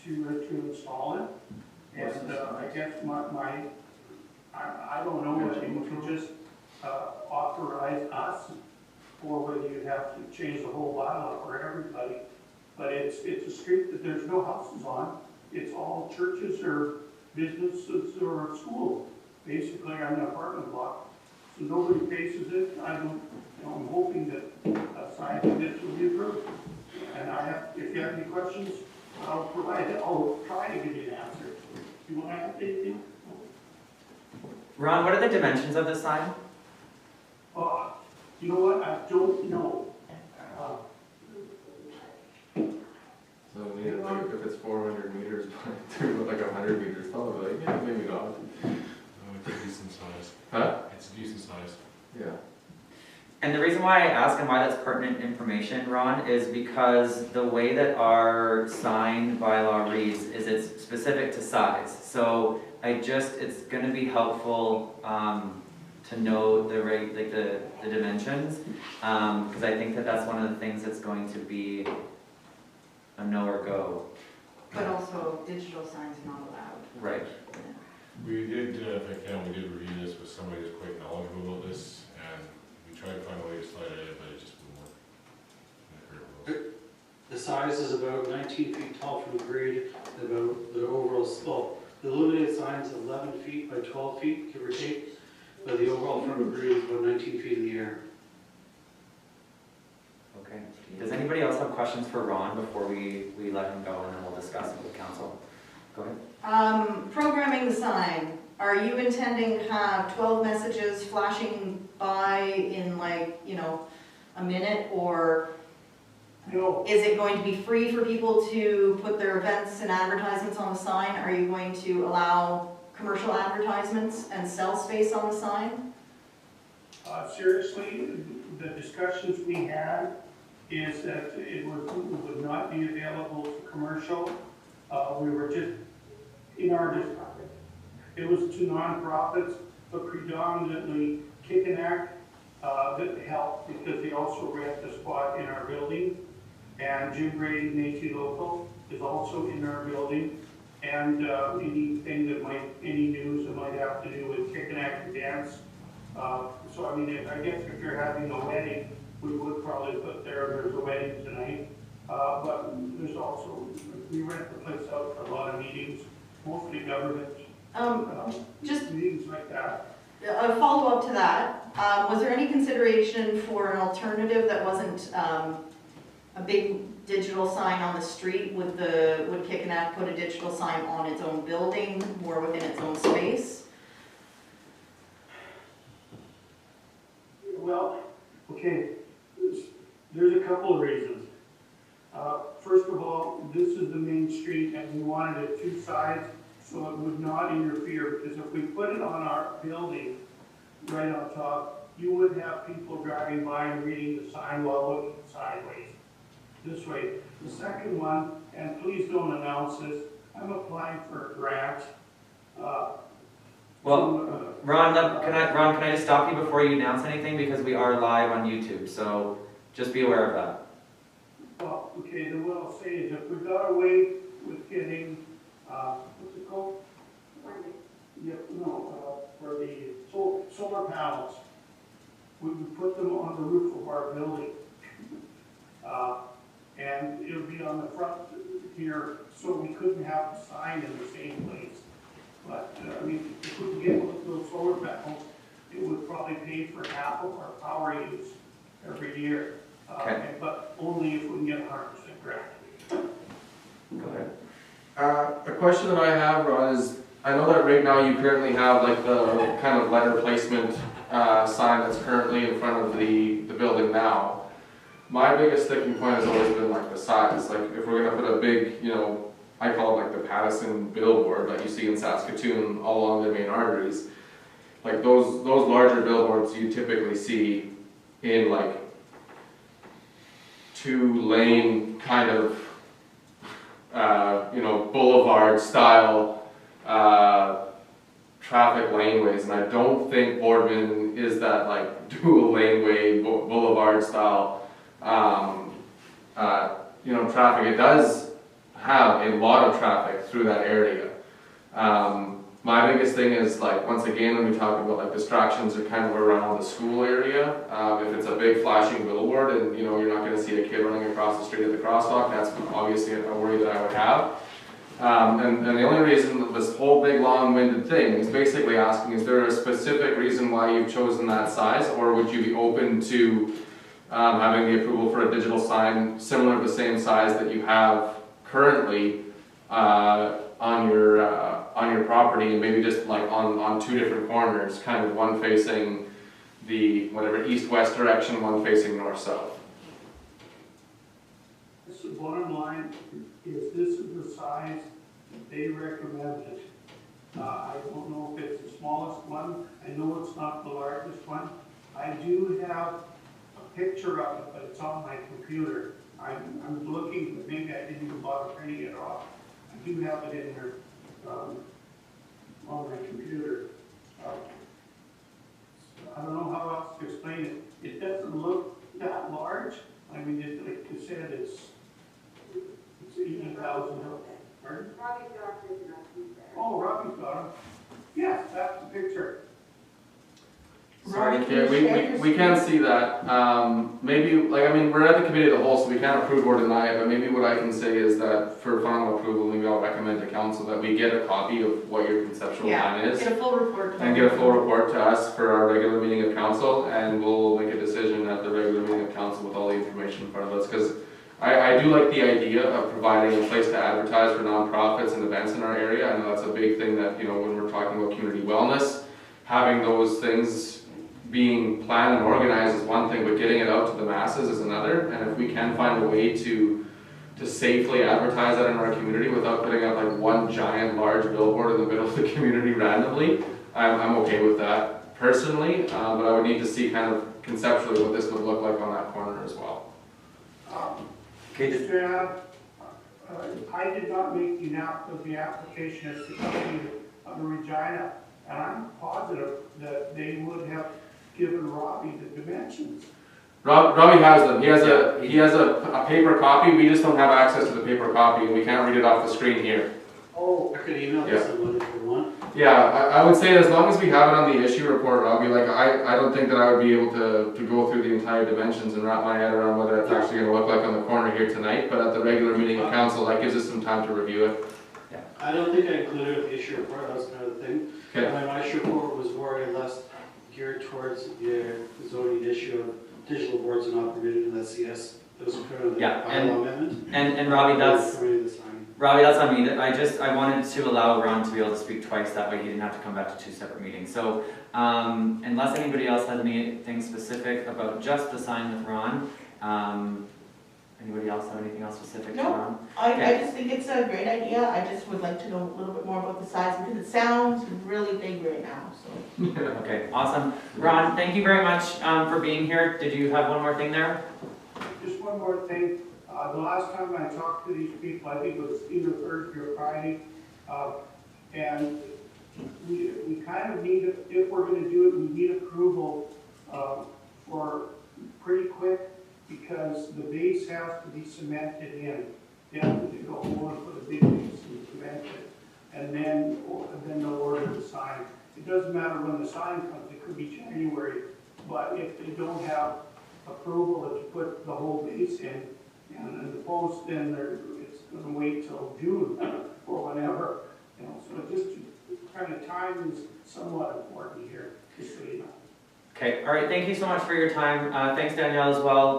to install it. And I guess I don't know whether you can just authorize us, or whether you have to change the whole bylaw for everybody. But it's a street that there's no houses on. It's all churches or businesses or schools, basically on an apartment block. So nobody faces it. I'm hoping that a sign like this will be approved. And if you have any questions, I'll provide it. I'll try to give you an answer. You want to add anything? Ron, what are the dimensions of this sign? You know what, I don't know. So maybe like if it's 400 meters by like 100 meters tall, I'd be like, yeah, maybe not. It's a decent size. Huh? It's a decent size. Yeah. And the reason why I ask and why that's pertinent information, Ron, is because the way that our sign bylaw reads is it's specific to size. So it's gonna be helpful to know the dimensions, because I think that that's one of the things that's going to be a no or go. But also, digital signs are not allowed. Right. We did, if I can, we did review this with somebody who's quite knowledgeable about this, and we tried to find a way to slide it in, but it just wouldn't work. The size is about 19 feet tall from the grade, about the overall slope. The illuminated sign is 11 feet by 12 feet, give or take, but the overall from the grade is about 19 feet in the air. Okay. Does anybody else have questions for Ron before we let him go, and then we'll discuss it with council? Go ahead. Programming the sign, are you intending to have 12 messages flashing by in like, a minute, or No, is it going to be free for people to put their events and advertisements on the sign? Are you going to allow commercial advertisements and sell space on the sign? seriously, the discussions we had is that it would not be available to commercial. We were just, it was to nonprofits, but predominantly Kickenack that helped because they also rent the spot in our building. And Jim Brady, Métis Local, is also in our building. And anything any news that might have to do with Kickenack and dance. So I mean, I guess if you're having a wedding, we would probably put there's a wedding tonight. But there's also, we rent the place out for a lot of meetings, mostly government, Just meetings like that. a follow-up to that, was there any consideration for an alternative that wasn't a big digital sign on the street? Would Kickenack put a digital sign on its own building or within its own space? Well, okay, there's a couple of reasons. First of all, this is the main street and we wanted it two sides so it would not interfere, because if we put it on our building right on top, you would have people driving by and reading the sign while looking sideways this way. The second one, and please don't announce this, I'm applying for a grant. Well, Ron, can I just stop you before you announce anything, because we are live on YouTube, so just be aware of that. Well, okay, then what I'll say is if we got away with getting, what's it called? Yep, no, for the solar panels, we would put them on the roof of our building. And it would be on the front here, so we couldn't have the sign in the same place. But, I mean, if we could get one of those solar panels, it would probably pay for half of our power use every year. Okay. But only if we can get 100% grant. Go ahead. A question that I have, Ron, is I know that right now you currently have like the kind of letter placement sign that's currently in front of the building now. My biggest sticking point has always been like the size. Like if we're gonna put a big, I call it like the Pattison billboard that you see in Saskatoon all along the main arteries. Like those larger billboards you typically see in like 2-lane kind of boulevard style traffic laneways, and I don't think Boardman is that like dual laneway boulevard style traffic. It does have a lot of traffic through that area. My biggest thing is like, once again, when we talk about like distractions are kind of around the school area. If it's a big flashing billboard and you're not going to see a kid running across the street at the crosswalk, that's obviously a worry that I would have. And the only reason that this whole big long-winded thing is basically asking, is there a specific reason why you've chosen that size, or would you be open to having the approval for a digital sign similar to the same size that you have currently on your property, and maybe just like on two different corners, kind of one facing the whatever east-west direction, one facing north-south. So bottom line is this is the size that they recommended. I don't know if it's the smallest one. I know it's not the largest one. I do have a picture of it, but it's on my computer. I'm looking, but maybe I didn't even bother printing it off. I do have it in here on my computer. I don't know how else to explain it. It doesn't look that large. I mean, like you said, it's 80,000. Pardon? Oh, Robbie's got it. Yes, that's the picture. Sorry, Robbie, can you yeah, share your we can see that. Maybe, like, I mean, we're at the committee of the whole, so we can't approve or deny it, but maybe what I can say is that for final approval, maybe I'll recommend to council that we get a copy of what your conceptual plan is. Get a full report. And get a full report to us for our regular meeting of council, and we'll make a decision at the regular meeting of council with all the information in front of us, because I do like the idea of providing a place to advertise for nonprofits and events in our area. I know that's a big thing that, you know, when we're talking about community wellness, having those things being planned and organized is one thing, but getting it out to the masses is another. And if we can find a way to safely advertise that in our community without putting up like one giant large billboard in the middle of the community randomly, I'm okay with that personally, but I would need to see kind of conceptually what this would look like on that corner as well. I did not make the application as the company of Regina, and I'm positive that they would have given Robbie the dimensions. Robbie has them. He has a paper copy. We just don't have access to the paper copy, and we can't read it off the screen here. Oh, I could email this someone if you want. Yeah, I would say as long as we have it on the issue report, Robbie, like I don't think that I would be able to go through the entire dimensions and wrap my head around whether it's actually going to look like on the corner here tonight, but at the regular meeting of council, that gives us some time to review it. Yeah. I don't think I included the issue report, that was kind of the thing. Okay. My issue report was more or less geared towards the zoning issue of digital boards are not permitted in that CS. That was kind of the bylaw amendment. And Robbie, that's on me. I wanted to allow Ron to be able to speak twice, that way he didn't have to come back to two separate meetings. So unless anybody else has anything specific about just the sign with Ron, anybody else have anything else specific to Ron? I just think it's a great idea. I just would like to know a little bit more about the size, because it sounds really big right now, so. Okay, awesome. Ron, thank you very much for being here. Did you have one more thing there? just one more thing. The last time I talked to these people, I think it was either Thursday or Friday, and we kind of need, if we're going to do it, we need approval for pretty quick, because the base has to be cemented in. They have to go over and put a big base and cement it, and then they'll order the sign. It doesn't matter when the sign comes, it could be January, but if they don't have approval to put the whole base in, and the post, then it's going to wait till June or whatever. You know, so just kind of time is somewhat important here, just so you know. Okay, all right, thank you so much for your time. Thanks, Danielle, as well.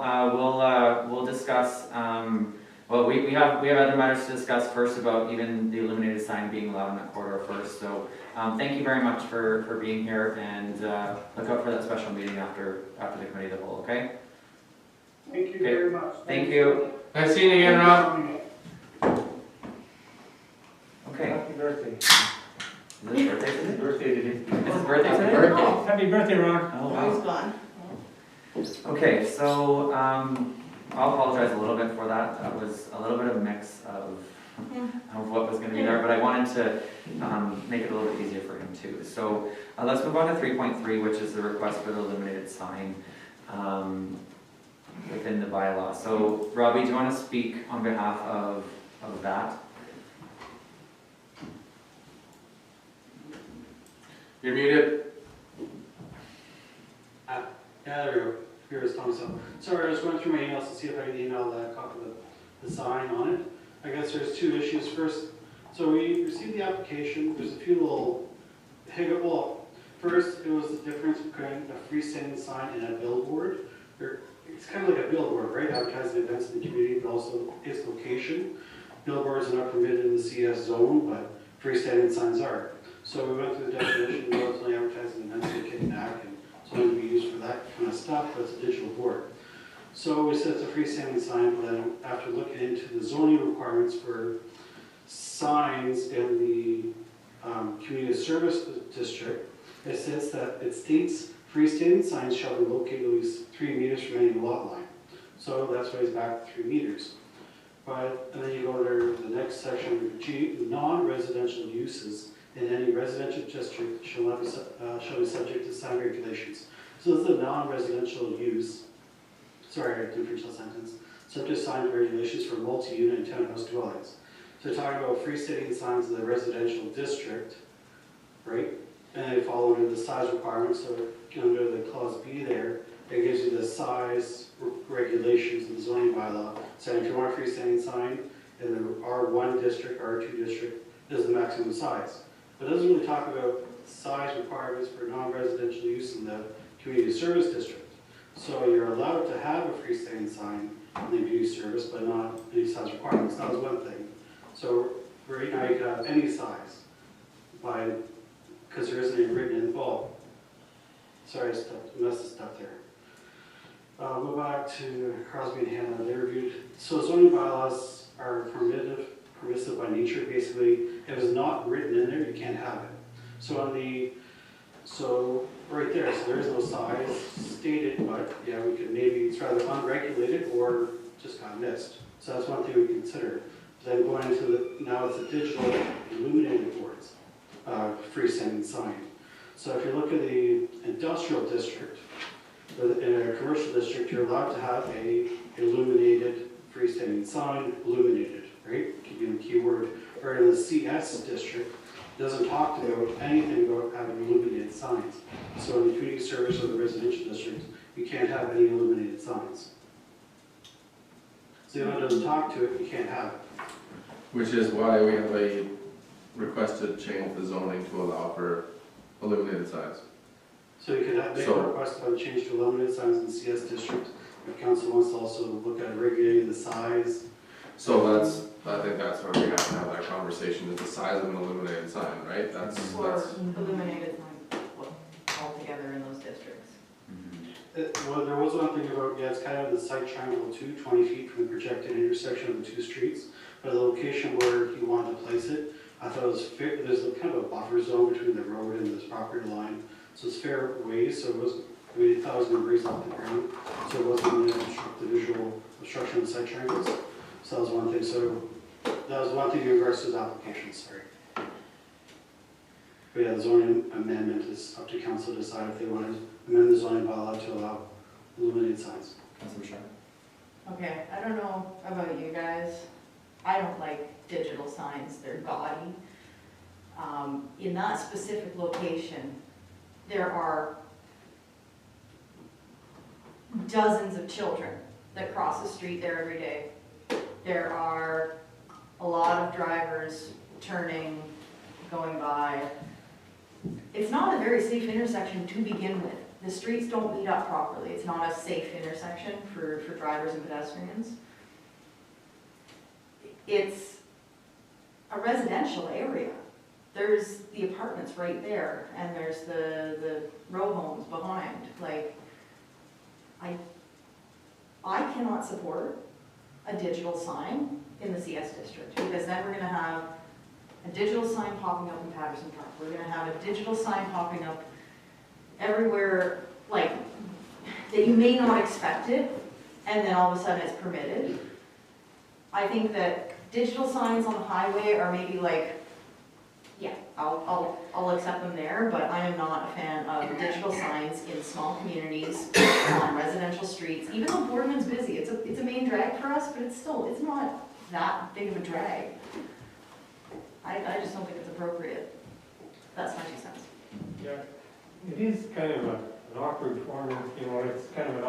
We'll discuss, well, we have other matters to discuss first about even the illuminated sign being allowed in that corridor first. So thank you very much for being here, and look out for that special meeting after the committee of the whole, okay? Thank you very much. Thank you. Nice seeing you again, Ron. Okay. Happy birthday. Is this birthday today? Birthday today. Is his birthday Happy today? birthday. Happy birthday, Ron. Oh, Now he's wow. gone. Okay, so I'll apologize a little bit for that. That was a little bit of a mix of what was going to be there, but I wanted to make it a little bit easier for him too. So let's move on to 3.3, which is the request for the illuminated sign within the bylaw. So Robbie, do you want to speak on behalf of that? You're muted. Yeah, there we go. Here is Thomas. Sorry, I just went through my emails to see if I could email that copy of the sign on it. I guess there's two issues. First, so we received the application. There's a few little hiccups. Well, first, it was the difference between a freestanding sign and a billboard. It's kind of like a billboard, right? Advertising events in the community, but also its location. billboards are not permitted in the CS zone, but freestanding signs are. So we went through the definition, well, it's only advertising events like kidnack, and it's only to be used for that kind of stuff, but it's a digital board. So we said it's a freestanding sign, but then after looking into the zoning requirements for signs in the community service district, it says that it states freestanding signs shall be located at least 3 meters from any lot line. So that's why it's back to 3 meters. But, and then you go to the next section, G, non-residential uses in any residential district shall not be, shall be subject to sign regulations. So this is a non-residential use, sorry, I didn't finish that sentence, subject to sign regulations for multi-unit and townhouse dwellings. So talking about freestanding signs in the residential district, right? And they fall under the size requirements, so under the clause B there, it gives you the size regulations in the zoning bylaw. So if you want a freestanding sign in the R1 district, R2 district, this is the maximum size. But it doesn't really talk about size requirements for non-residential use in the community service district. So you're allowed to have a freestanding sign in the community service, but not any size requirements. That was one thing. So right now you can have any size because there isn't any written in the bulb. Sorry, I messed this up there. Go back to Crosby and Hannah. They reviewed. So zoning bylaws are permissive by nature. Basically, if it's not written in there, you can't have it. So right there, so there is no size stated, but yeah, we could maybe it's rather unregulated or just got missed. So that's one thing we consider. Then going into now it's a digital illuminated boards, freestanding sign. So if you look at the industrial district, in a commercial district, you're allowed to have a illuminated freestanding sign, illuminated, right? Keeping the keyword. Or in the CS district, it doesn't talk about anything about having illuminated signs. So in the community service or the residential district, you can't have any illuminated signs. So if it doesn't talk to it, you can't have it. Which is why we have a requested change the zoning to allow for illuminated signs. So you could make a request about a change to illuminated signs in the CS district. If council wants to also look at regulating the size. So I think that's where we have to have that conversation, is the size of an illuminated sign, right? That's illuminated signs altogether in those districts. Well, there was one thing about, yeah, it's kind of the site triangle too, 20 feet from the projected intersection of the 2 streets. But the location where he wanted to place it, I thought it was fair. There's kind of a buffer zone between the road and this property line. So it's fair ways, so it was, we thought it was going to raise off the ground. So it wasn't going to obstruct the visual obstruction of the site triangles. So that was one thing. So that was one thing in regards to the application, sorry. But yeah, the zoning amendment is up to council to decide if they want to amend the zoning bylaw to allow illuminated signs. Councilor Rashar. Okay, I don't know about you guys. I don't like digital signs. They're gaudy. In that specific location, there are dozens of children that cross the street there every day. There are a lot of drivers turning, going by. It's not a very safe intersection to begin with. The streets don't meet up properly. It's not a safe intersection for drivers and pedestrians. It's a residential area. There's the apartments right there, and there's the row homes behind. Like, I cannot support a digital sign in the CS district, because then we're gonna have a digital sign popping up in Patterson Park. We're gonna have a digital sign popping up everywhere, like, that you may not expect it, and then all of a sudden it's permitted. I think that digital signs on the highway are maybe like, yeah, I'll accept them there, but I am not a fan of digital signs in small communities, on residential streets. Even though Boardman's busy, it's a main drag for us, but it's not that big of a drag. I just don't think it's appropriate. That's my 2 cents. Yeah, it is kind of an awkward corner, you know, it's kind of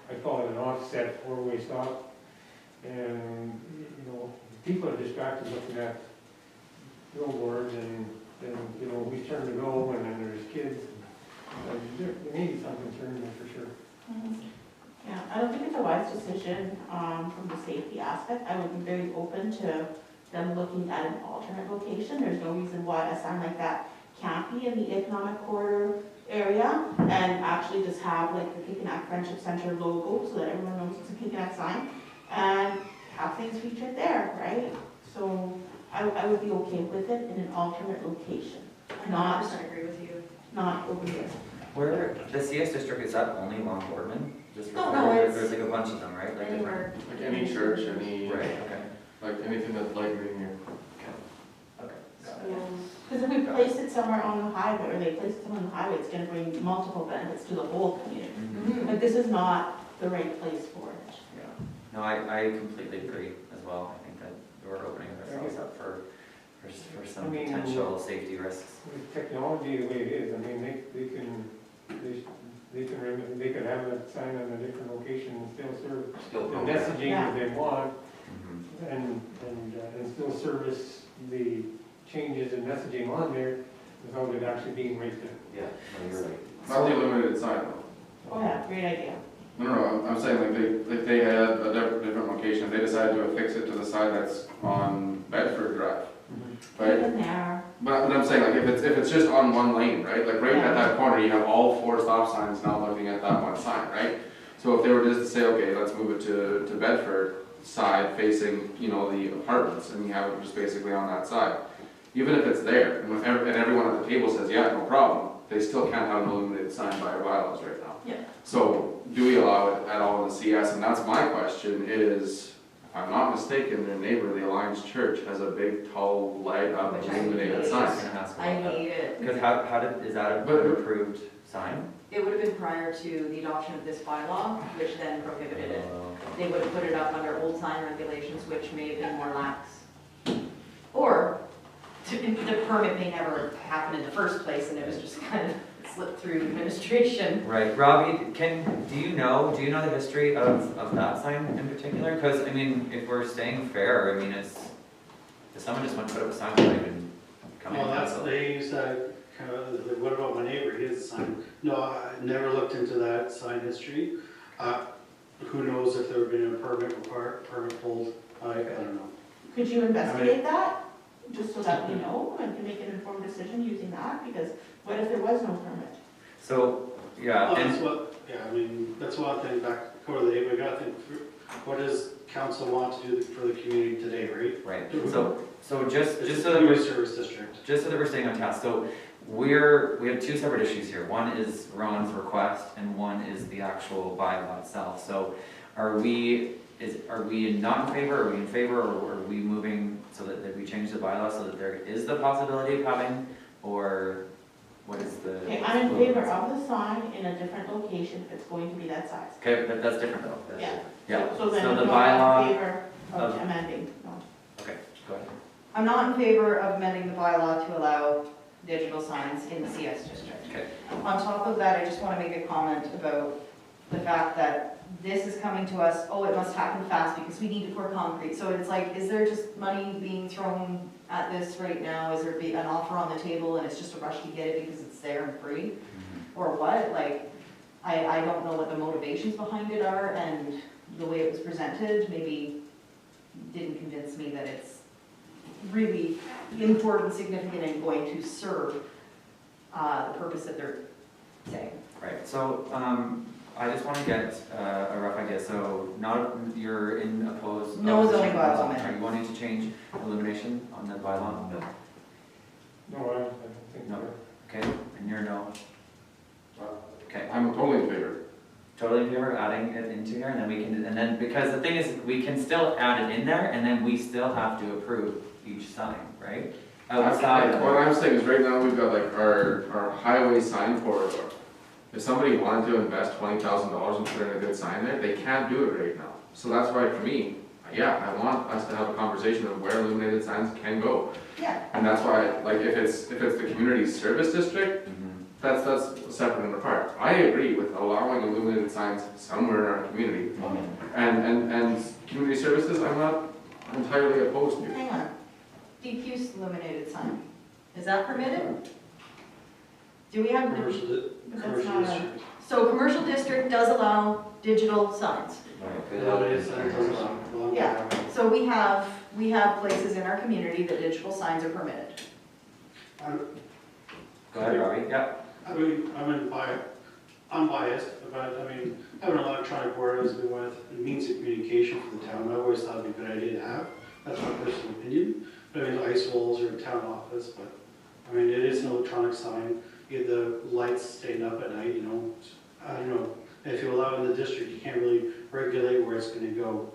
I call it an offset 4-way stop. And, you know, people are distracted looking at billboards and you know, we turn to go and then there's kids. There may be some concern there for sure. Yeah, I don't think it's a wise decision from the safety aspect. I would be very open to them looking at an alternate location. There's no reason why a sign like that can't be in the economic corridor area and actually just have like the Kikanak Friendship Center logo so that everyone knows it's a Kikanak sign and have things featured there, right? So I would be okay with it in an alternate location, I not, 100% agree with you. not over here. Where, the CS district, is that only Long Boardman? Just No, referring- it's There's like a bunch of them, right? Like different. Anywhere. Like any church, any, Right, okay. like anything that's like being here. Okay. Because if we place it somewhere on the highway, or they place it somewhere on the highway, it's gonna bring multiple benefits to the whole community. Mhm. Like, this is not the right place for it. Yeah. No, I completely agree as well. I think that we're opening ourselves up for some I mean, potential safety risks. With technology the way it is, I mean, they could have a sign on a different location and still serve Still the program. messaging Yeah. that they want Mhm. and still service the changes in messaging on there without it actually being right there. Yeah, no, you're right. Not the illuminated sign though. Oh yeah, great idea. No, I'm saying like if they had a different location, if they decided to affix it to the side that's on Bedford Drive, right? Even there, But I'm saying like if it's just on one lane, right? Like right at that corner, you have all 4 stop signs now looking at that one sign, right? So if they were just to say, okay, let's move it to Bedford side facing, you know, the apartments, and you have it just basically on that side. Even if it's there, and everyone at the table says, yeah, no problem, they still can't have an illuminated sign by our bylaws right now. Yeah. So do we allow it at all in the CS? And that's my question is, if I'm not mistaken, their neighbor, the Alliance Church, has a big, tall, light up Which I illuminated I was sign. just gonna ask I about that. hate it. Because how did, is that But- an approved sign? It would have been prior to the adoption of this bylaw, which then prohibited it. They would have put it up under old sign regulations, which may have been more lax. Or the permit may never happen in the first place, and it was just kind of slipped through administration. Right, Robbie, do you know the history of that sign in particular? Because, I mean, if we're staying fair, I mean, if someone just went to put up a sign without even coming. Well, to that's, council. they use that kind of, like, what about my neighbor, his sign? No, I never looked into that sign history. Who knows if there would been a permit pulled, I don't know. could you investigate that? Just so that we know and can make an informed decision using that, because what if there was no permit? So, yeah, Well, and that's what, yeah, I mean, that's one thing, back, go to the, we gotta think through, what does council want to do for the community today, right? right, so just It's so a that community service district. just so that we're staying on task, so we have 2 separate issues here. One is Ron's request, and one is the actual bylaw itself. So, are we not in favor? Are we in favor, or are we moving so that we change the bylaw so that there is the possibility of having, or what is the? Okay, I'm in favor of the sign in a different location if it's going to be that size. Okay, but that's different though. Yeah. Yeah. So then So I'm the not bylaw in favor of of- amending, no. Okay, go ahead. I'm not in favor of amending the bylaw to allow digital signs in the CS district. Okay. On top of that, I just want to make a comment about the fact that this is coming to us, oh, it must happen fast because we need to pour concrete. So it's like, is there just money being thrown at this right now? Is there an offer on the table and it's just a rush to get it because it's there and free? Or what? Like, I don't know what the motivations behind it are, and the way it was presented maybe didn't convince me that it's really important, significant, and going to serve the purpose that they're saying. Right, so, I just want to get a rough idea, so you're in opposed? No opposition. zoning bylaw amendment. Are you wanting to change illumination on the bylaw? No, I don't think No. so. Okay, and you're no? Okay, I'm totally in favor. totally in favor of adding it into here, and then we can, and then, because the thing is, we can still add it in there, and then we still have to approve each sign, right? Outside of What I'm saying is right now we've got like our highway sign corridor. If somebody wanted to invest $20,000 in putting a good sign there, they can't do it right now. So that's why for me, yeah, I want us to have a conversation of where illuminated signs can go. Yeah. And that's why, like, if it's the community service district, Mhm. that's separate and apart. I agree with allowing illuminated signs somewhere in our community. And community services, I'm not entirely opposed to. Hang on. DQ's illuminated sign. Is that permitted? Do we have, Commercial, That's commercial not a- district. so commercial district does allow digital signs. Right. Illuminated sign doesn't belong to Yeah. highway. So So we have places in our community that digital signs are permitted. Go ahead, Robbie. Yeah. I mean, unbiased, but I mean, having an electronic board has been one of the means of communication for the town. I always thought it'd be a good idea to have. That's my personal opinion. But I mean, ice walls or town office, but I mean, it is an electronic sign. You get the lights staying up at night, you know. I don't know. If you allow it in the district, you can't really regulate where it's going to go.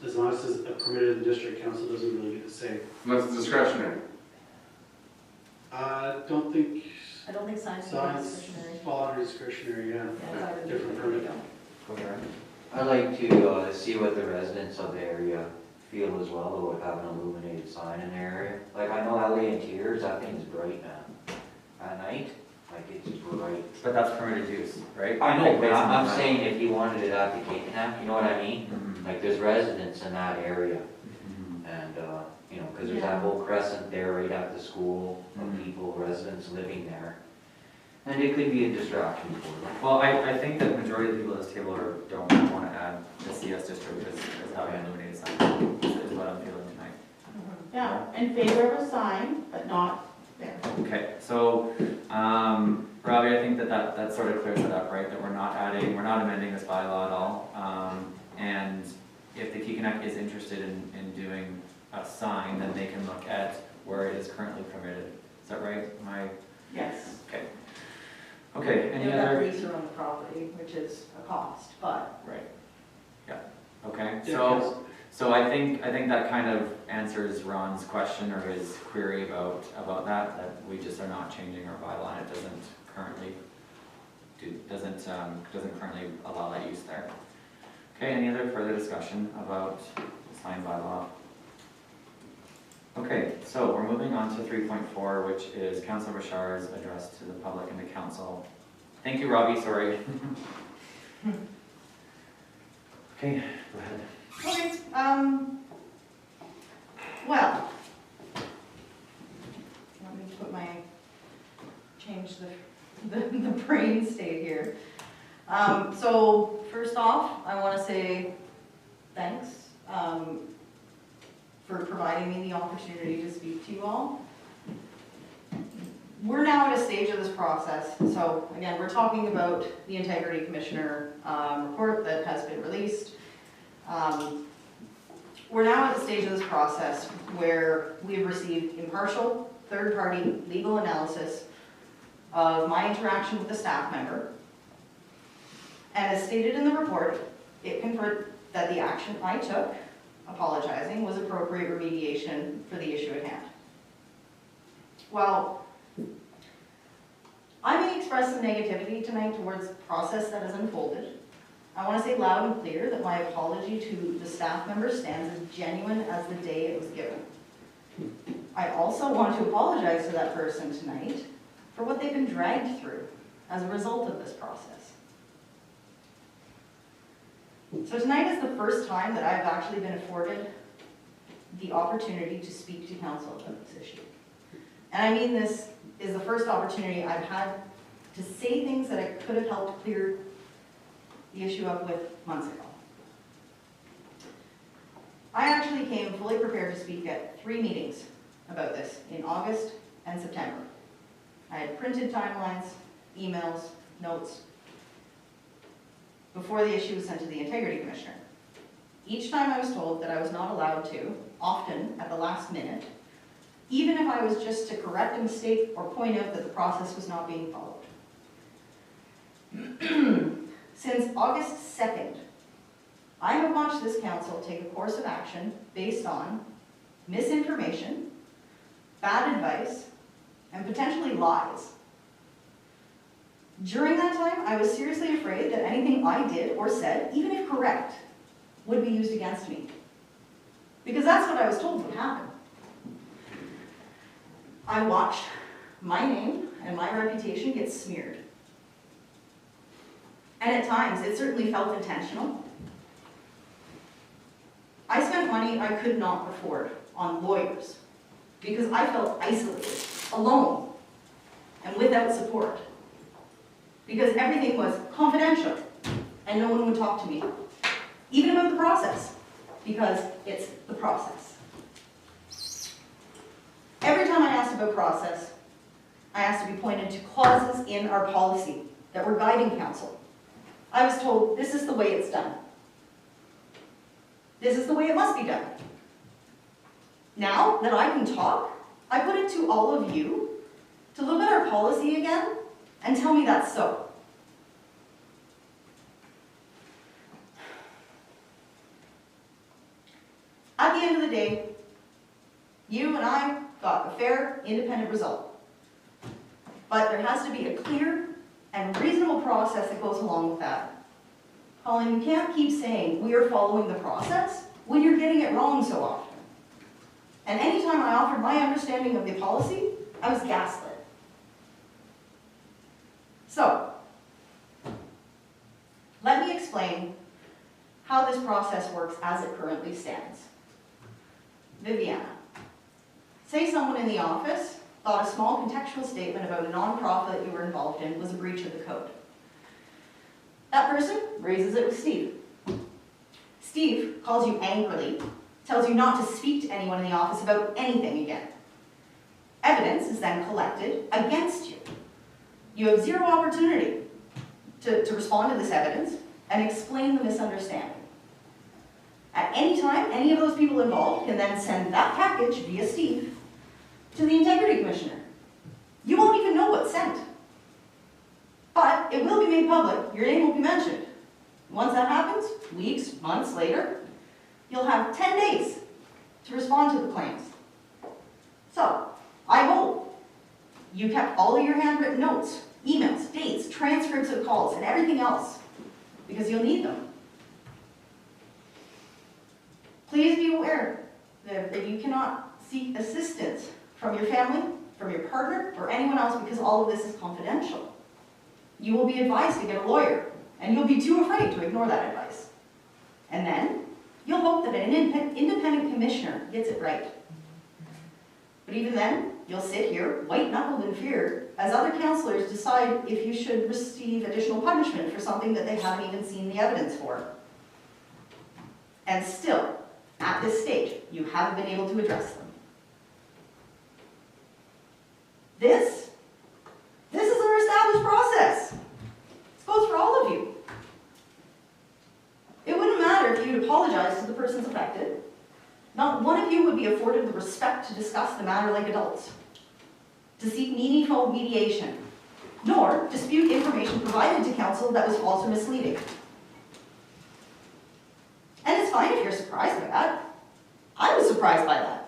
As long as it's permitted in the district, council doesn't really get to say. Unless it's discretionary. I don't think signs are signs discretionary. fall under discretionary, yeah. Yeah, I would Different agree. permit. Go ahead. I'd like to see what the residents of the area feel as well about having an illuminated sign in their area. Like, I know LA Interiors, that thing's bright, man. At night, like, it's bright. But that's permitted use, right? I know, Like, but based on I'm the- saying if you wanted it at the Cape, you know what I mean? Mhm. Like, there's residents in that area, Mhm. and, you know, because there's Yeah. that whole crescent there right at the school, of Mhm. people, residents living there. And it could be a distraction for them. Well, I think that majority of the people at this table don't want to add the CS district as having an illuminated sign, is what I'm feeling tonight. Yeah, in favor of a sign, but not there. Okay, so, Robbie, I think that sort of clears it up, right? That we're not amending this bylaw at all. And if the Kikanak is interested in doing a sign, then they can look at where it is currently permitted. Is that right? Yes. Okay, any They've got other? lease around the property, which is a cost, but. Right. Yeah, okay, Yeah, so I think that kind of answers Ron's question or his query about that we just are not changing our bylaw and it doesn't currently allow that use there. Okay, any other further discussion about the sign bylaw? Okay, so we're moving on to 3.4, which is Councillor Rashar's address to the public and the council. Thank you, Robbie, sorry. Okay, go ahead. Okay, well, let me change the brain state here. So first off, I want to say thanks for providing me the opportunity to speak to you all. We're now at a stage of this process, so again, we're talking about the Integrity Commissioner report that has been released. We're now at the stage of this process where we've received impartial, third-party legal analysis of my interaction with the staff member. And as stated in the report, it confirmed that the action I took, apologizing, was appropriate remediation for the issue at hand. Well, I may express some negativity tonight towards the process that has unfolded. I want to say loud and clear that my apology to the staff member stands as genuine as the day it was given. I also want to apologize to that person tonight for what they've been dragged through as a result of this process. So tonight is the first time that I've actually been afforded the opportunity to speak to council about this issue. And I mean, this is the first opportunity I've had to say things that I could have helped clear the issue up with months ago. I actually came fully prepared to speak at 3 meetings about this in August and September. I had printed timelines, emails, notes, before the issue was sent to the Integrity Commissioner. Each time I was told that I was not allowed to, often at the last minute, even if I was just to correct a mistake or point out that the process was not being followed. Since August 2nd, I have watched this council take a course of action based on misinformation, bad advice, and potentially lies. During that time, I was seriously afraid that anything I did or said, even if correct, would be used against me. Because that's what I was told would happen. I watched my name and my reputation get smeared. And at times, it certainly felt intentional. I spent money I could not afford on lawyers because I felt isolated, alone, and without support. Because everything was confidential and no one would talk to me, even about the process, because it's the process. Every time I asked about process, I asked to be pointed to clauses in our policy that were guiding council. I was told, this is the way it's done. This is the way it must be done. Now that I can talk, I put it to all of you to look at our policy again and tell me that's so. At the end of the day, you and I got a fair, independent result. But there has to be a clear and reasonable process that goes along with that. Colin, you can't keep saying we are following the process when you're getting it wrong so often. And anytime I offered my understanding of the policy, I was gaslit. So, let me explain how this process works as it currently stands. Viviana, say someone in the office thought a small contextual statement about a nonprofit that you were involved in was a breach of the code. That person raises it with Steve. Steve calls you angrily, tells you not to speak to anyone in the office about anything again. Evidence is then collected against you. You have zero opportunity to respond to this evidence and explain the misunderstanding. At any time, any of those people involved can then send that package via Steve to the Integrity Commissioner. You won't even know what's sent. But it will be made public. Your name will be mentioned. Once that happens, weeks, months later, you'll have 10 days to respond to the claims. So, I hope you kept all of your handwritten notes, emails, dates, transcripts of calls, and everything else, because you'll need them. Please be aware that you cannot seek assistance from your family, from your partner, or anyone else because all of this is confidential. You will be advised to get a lawyer, and you'll be too afraid to ignore that advice. And then, you'll hope that an independent commissioner gets it right. But even then, you'll sit here, white-knuckled in fear, as other councillors decide if you should receive additional punishment for something that they haven't even seen the evidence for. And still, at this stage, you haven't been able to address them. This is our established process. This goes for all of you. It wouldn't matter if you'd apologize to the persons affected. Not one of you would be afforded the respect to discuss the matter like adults, to seek meaningful mediation, nor dispute information provided to council that was false or misleading. And it's fine if you're surprised by that. I was surprised by that.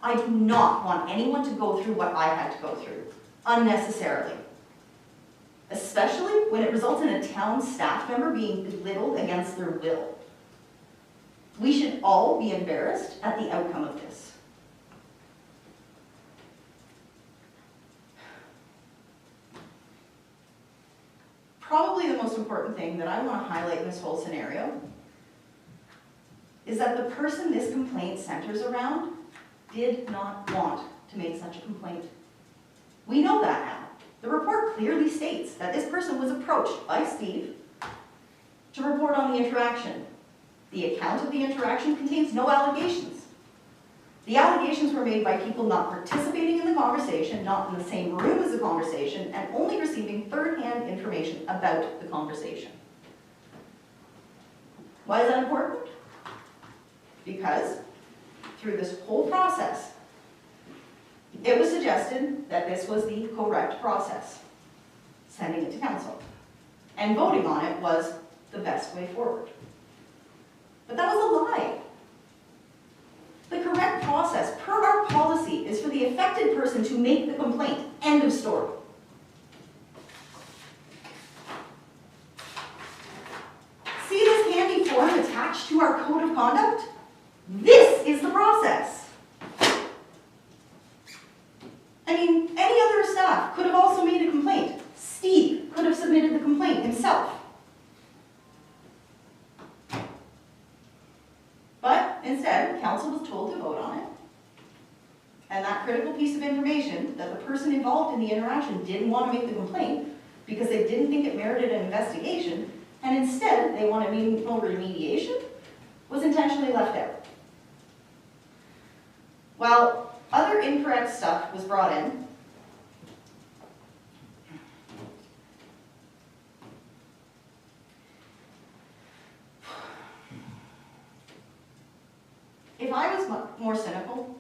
I do not want anyone to go through what I had to go through, unnecessarily. Especially when it results in a town staff member being belittled against their will. We should all be embarrassed at the outcome of this. Probably the most important thing that I want to highlight in this whole scenario is that the person this complaint centers around did not want to make such a complaint. We know that now. The report clearly states that this person was approached by Steve to report on the interaction. The account of the interaction contains no allegations. The allegations were made by people not participating in the conversation, not in the same room as the conversation, and only receiving third-hand information about the conversation. Why is that important? Because through this whole process, it was suggested that this was the correct process, sending it to council. And voting on it was the best way forward. But that was a lie. The correct process, per our policy, is for the affected person to make the complaint. End of story. See this handy form attached to our code of conduct? This is the process. I mean, any other staff could have also made a complaint. Steve could have submitted the complaint himself. But instead, council was told to vote on it. And that critical piece of information that the person involved in the interaction didn't want to make the complaint because they didn't think it merited an investigation, and instead they wanted remediation was intentionally left out. While other incorrect stuff was brought in, if I was more cynical,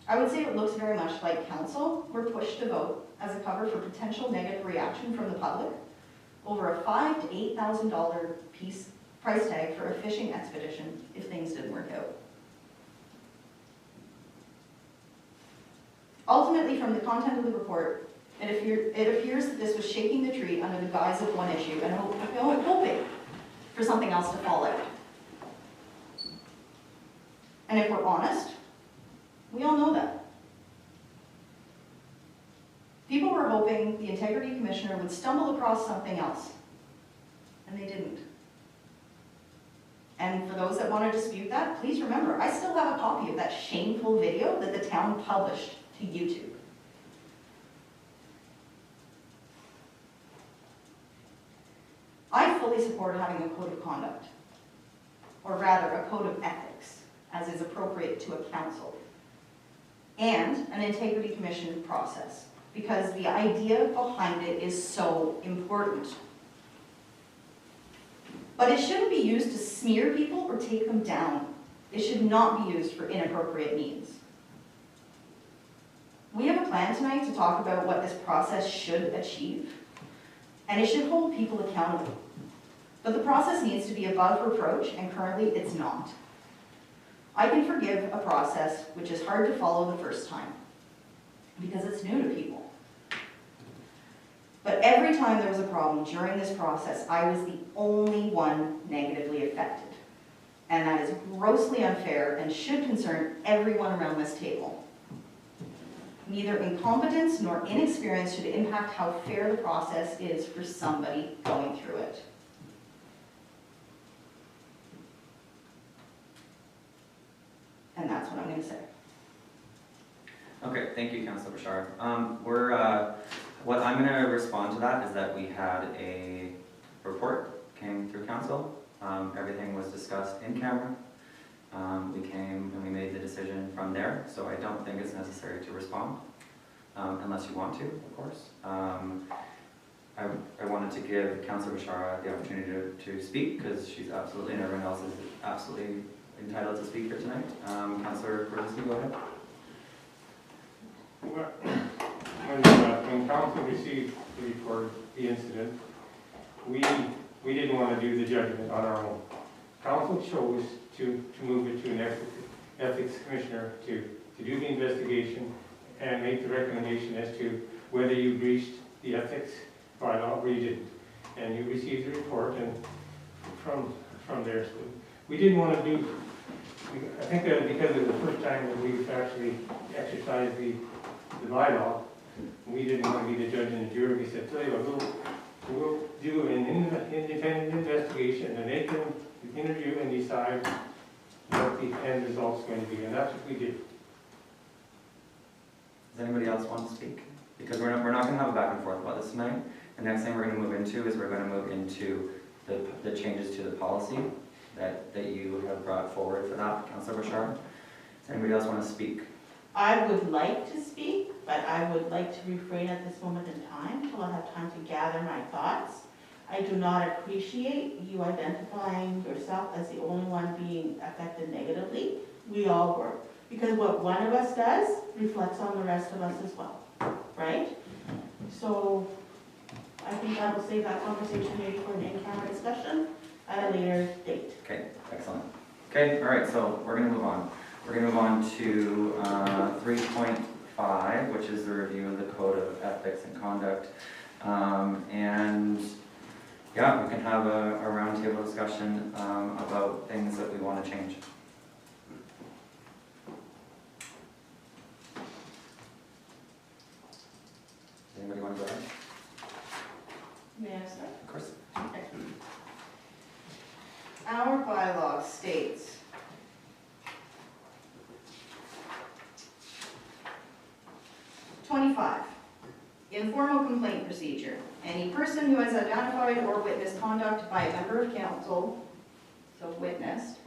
I would say it looks very much like council were pushed to vote as a cover for potential negative reaction from the public over a $5,000 to $8,000 price tag for a fishing expedition if things didn't work out. Ultimately, from the content of the report, it appears that this was shaking the tree under the guise of one issue and hoping for something else to fall out. And if we're honest, we all know that. People were hoping the Integrity Commissioner would stumble across something else, and they didn't. And for those that want to dispute that, please remember, I still have a copy of that shameful video that the town published to YouTube. I fully support having a code of conduct, or rather a code of ethics, as is appropriate to a council, and an Integrity Commission process, because the idea behind it is so important. But it shouldn't be used to smear people or take them down. It should not be used for inappropriate means. We have a plan tonight to talk about what this process should achieve, and it should hold people accountable. But the process needs to be above reproach, and currently it's not. I can forgive a process which is hard to follow the first time, because it's new to people. But every time there was a problem during this process, I was the only one negatively affected. And that is grossly unfair and should concern everyone around this table. Neither incompetence nor inexperience should impact how fair the process is for somebody going through it. And that's what I'm going to say. Okay, thank you, Councilor Rashar. What I'm going to respond to that is that we had a report came through council. Everything was discussed in camera. We came and we made the decision from there, so I don't think it's necessary to respond, unless you want to, of course. I wanted to give Councilor Rashar the opportunity to speak, because she's absolutely, and everyone else is absolutely entitled to speak here tonight. Councilor Gorski, go ahead. When council received the report, the incident, we didn't want to do the judgment on our own. Council chose to move it to an ethics commissioner to do the investigation and make the recommendation as to whether you breached the ethics bylaw or you didn't. And you received the report, and from there, so we didn't want to do. I think that because it was the first time that we've actually exercised the bylaw, we didn't want to be the judge and the jury. We said, tell you what, we'll do an independent investigation, and they can interview and decide what the end result's going to be, and that's what we did. Does anybody else want to speak? Because we're not going to have a back and forth about this tonight. The next thing we're going to move into is we're going to move into the changes to the policy that you have brought forward for that, Councilor Rashar. Does anybody else want to speak? I would like to speak, but I would like to refrain at this moment in time until I have time to gather my thoughts. I do not appreciate you identifying yourself as the only one being affected negatively. We all were. Because what one of us does reflects on the rest of us as well, right? So I think I will save that conversation maybe for an in-camera discussion at a later date. Okay, excellent. Okay, all right, so we're going to move on. We're going to move on to 3.5, which is the review of the Code of Ethics and Conduct. And yeah, we can have a roundtable discussion about things that we want to change. Anybody want to go ahead? May I start? Of course. Okay. Our bylaw states, informal complaint procedure. Any person who has identified or witnessed conduct by a member of council so witnessed,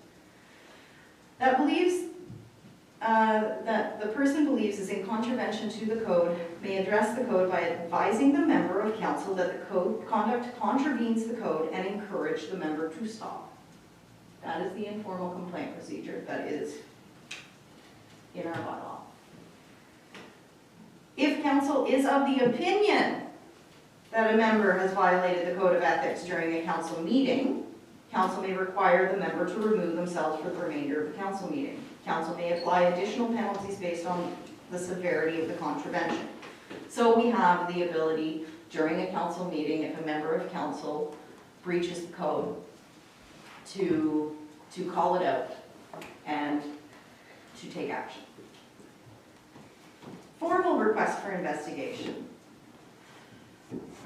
that believes, that the person believes is in contravention to the code may address the code by advising the member of council that the code conduct contravenes the code and encourage the member to stop. That is the informal complaint procedure that is in our bylaw. If council is of the opinion that a member has violated the code of ethics during a council meeting, council may require the member to remove themselves for the remainder of the council meeting. Council may apply additional penalties based on the severity of the contravention. So we have the ability during a council meeting, if a member of council breaches the code, to call it out and to take action. Formal request for investigation.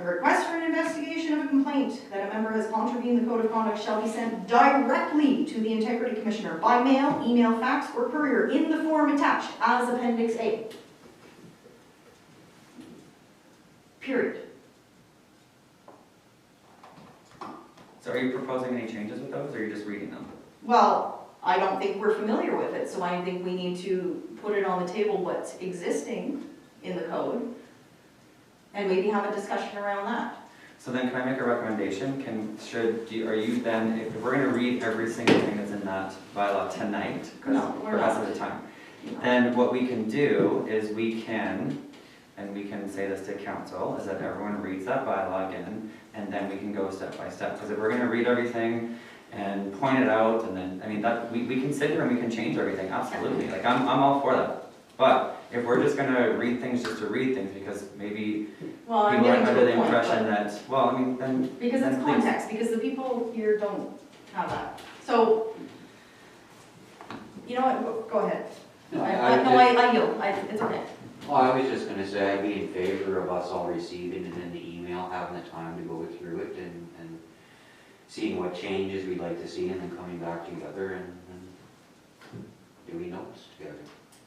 A request for an investigation of a complaint that a member has contravened the code of conduct shall be sent directly to the Integrity Commissioner by mail, email, fax, or courier in the form attached as Appendix A. Period. So are you proposing any changes with those, or are you just reading them? Well, I don't think we're familiar with it, so I think we need to put it on the table what's existing in the code, and maybe have a discussion around that. So then can I make a recommendation? Are you then, if we're gonna read every single thing that's in that bylaw tonight, because No, we're for us not. at the time, then what we can do is we can say this to council, is that everyone reads that bylaw again, and then we can go step by step. Because if we're gonna read everything and point it out, and then, I mean, that, we can sit here and we can change everything, absolutely. Like, I'm all for that. But if we're just gonna read things just to read things, because maybe Well, I'm people are getting under to the a point, impression but that, well, I mean, then. because then it's please. context, because the people here don't have that. So, you know what, go ahead. No, I yield, it's okay. Well, I was just gonna say, I'd be in favor of us all receiving it in the email, having the time to go through it and seeing what changes we'd like to see, and then coming back together and doing notes together.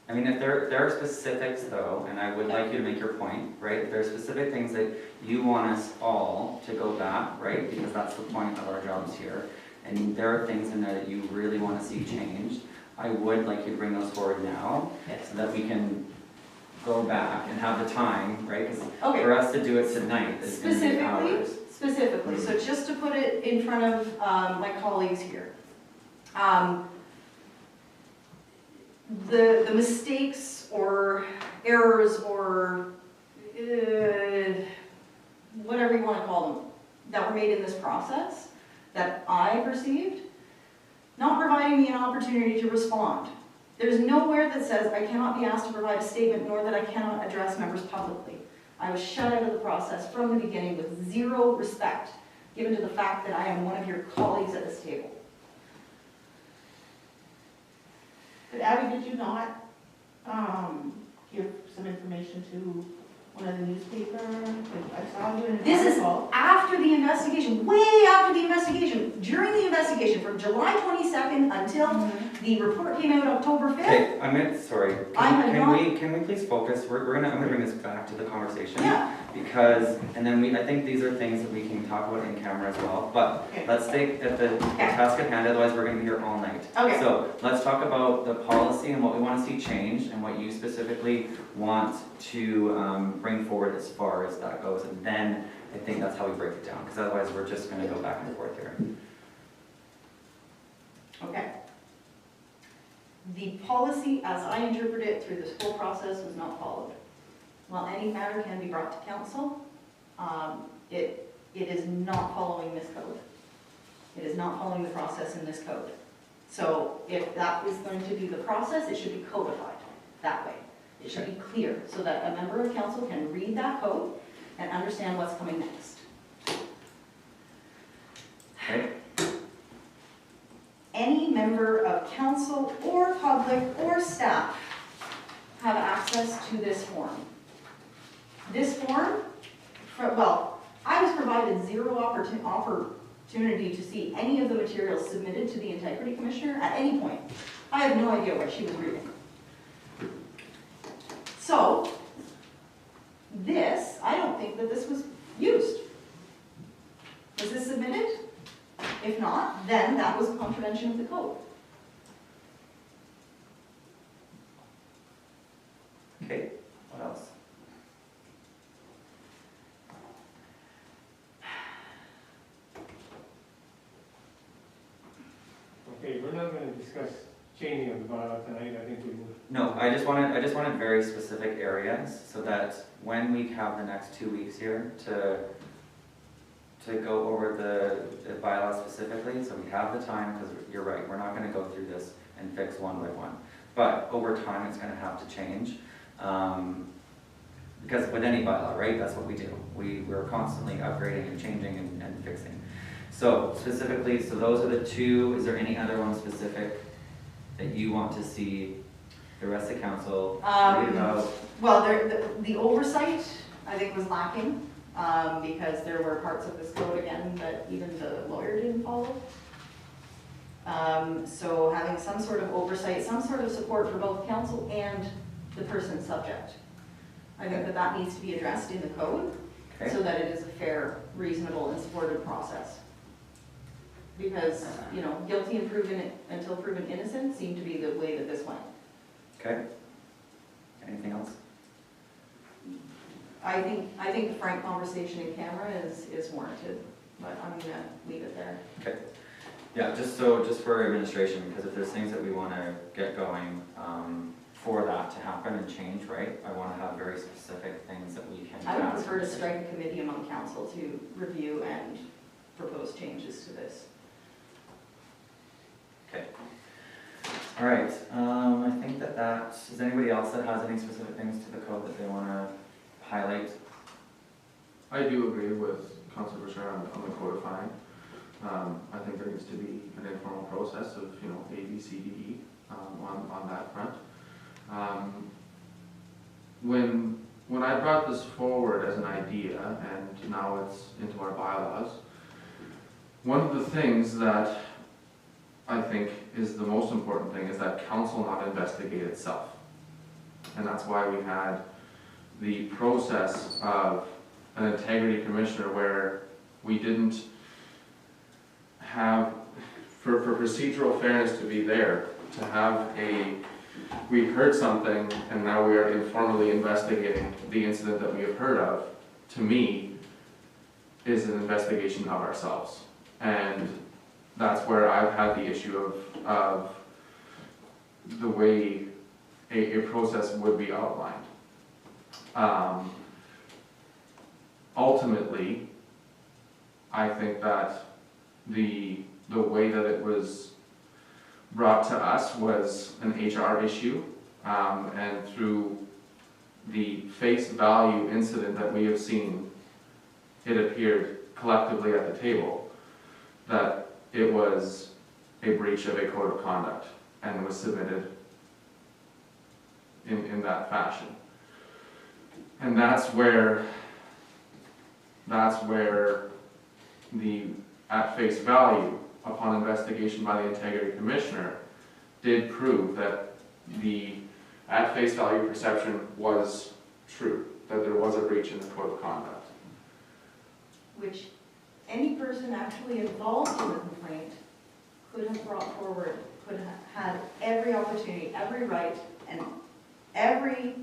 I mean, if there are specifics though, and I would like you to make your point, right? If there are specific things that you want us all to go back, right? Because that's the point of our jobs here. And there are things in there that you really want to see changed. I would like you to bring those forward now, so that we can go back and have the time, right? Because Okay. for us to do it tonight is going to be hours. Specifically, so just to put it in front of my colleagues here. The mistakes or errors or whatever you want to call them, that were made in this process, that I perceived, not providing me an opportunity to respond. There's nowhere that says I cannot be asked to provide a statement, nor that I cannot address members publicly. I was shut out of the process from the beginning with zero respect given to the fact that I am one of your colleagues at this table. But Abby, did you not, give some information to one of the newspapers? I saw you in an This is article. after the investigation, way after the investigation, during the investigation, from July 22nd until the report came out October 5th. Okay, sorry. I had not- Can we please focus? I'm gonna bring this back to the conversation. Yeah. Because, and then I think these are things that we can talk about in camera as well, but Okay. let's stay at the task at hand, otherwise we're gonna be here all night. Okay. So, let's talk about the policy and what we wanna see changed, and what you specifically want to bring forward as far as that goes, and then I think that's how we break it down, because otherwise we're just gonna go back and forth here. Okay. The policy, as I interpret it through this whole process, was not followed. While any matter can be brought to council, it is not following this code. It is not following the process in this code. So if that is going to be the process, it should be codified that way. It should be clear, so that a member of council can read that code and understand what's coming next. Okay? Any member of council or public or staff have access to this form. This form, I was provided zero opportunity to see any of the materials submitted to the Integrity Commissioner at any point. I have no idea what she was reading. So, I don't think that this was used. Was this submitted? If not, then that was contravention of the code. Okay, what else? Okay, we're not gonna discuss changing of the bylaw tonight, I think we will. No, I just wanted very specific areas, so that when we have the next 2 weeks here to go over the bylaw specifically, so we have the time, because you're right, we're not gonna go through this and fix one by one. But over time, it's gonna have to change. Because with any bylaw, right, that's what we do. We're constantly upgrading and changing and fixing. So specifically, so those are the two. Is there any other one specific that you want to see the rest of council read about? Well, the oversight, I think, was lacking, because there were parts of this code, again, that even the lawyer didn't follow. So having some sort of oversight, some sort of support for both council and the person subject. I think that needs to be addressed in the code, Okay. so that it is a fair, reasonable, and supported process. Because, guilty until proven innocent seemed to be the way that this went. Okay. Anything else? I think the frank conversation in camera is warranted, but I'm gonna leave it there. Okay. Yeah, just for administration, because if there's things that we want to get going, for that to happen and change, right? I want to have very specific things that we can. I would prefer to strike a committee among council to review and propose changes to this. Okay. All right, I think that, is anybody else that has any specific things to the code that they want to highlight? I do agree with Councilor Rashar on the codifying. I think there needs to be an informal process of, A, B, C, D, E, on that front. When I brought this forward as an idea, and now it's into our bylaws, one of the things that I think is the most important thing is that council not investigate itself. And that's why we had the process of an integrity commissioner where we didn't have, for procedural fairness to be there, to have we heard something and now we are informally investigating the incident that we have heard of, to me, is an investigation of ourselves. And that's where I've had the issue of the way a process would be outlined. Ultimately, I think that the way that it was brought to us was an HR issue, and through the face value incident that we have seen, it appeared collectively at the table that it was a breach of a code of conduct and was submitted in that fashion. And that's where the at face value, upon investigation by the integrity commissioner, did prove that the at face value perception was true, that there was a breach in the code of conduct. Which any person actually involved in the complaint could have brought forward, could have had every opportunity, every right, and every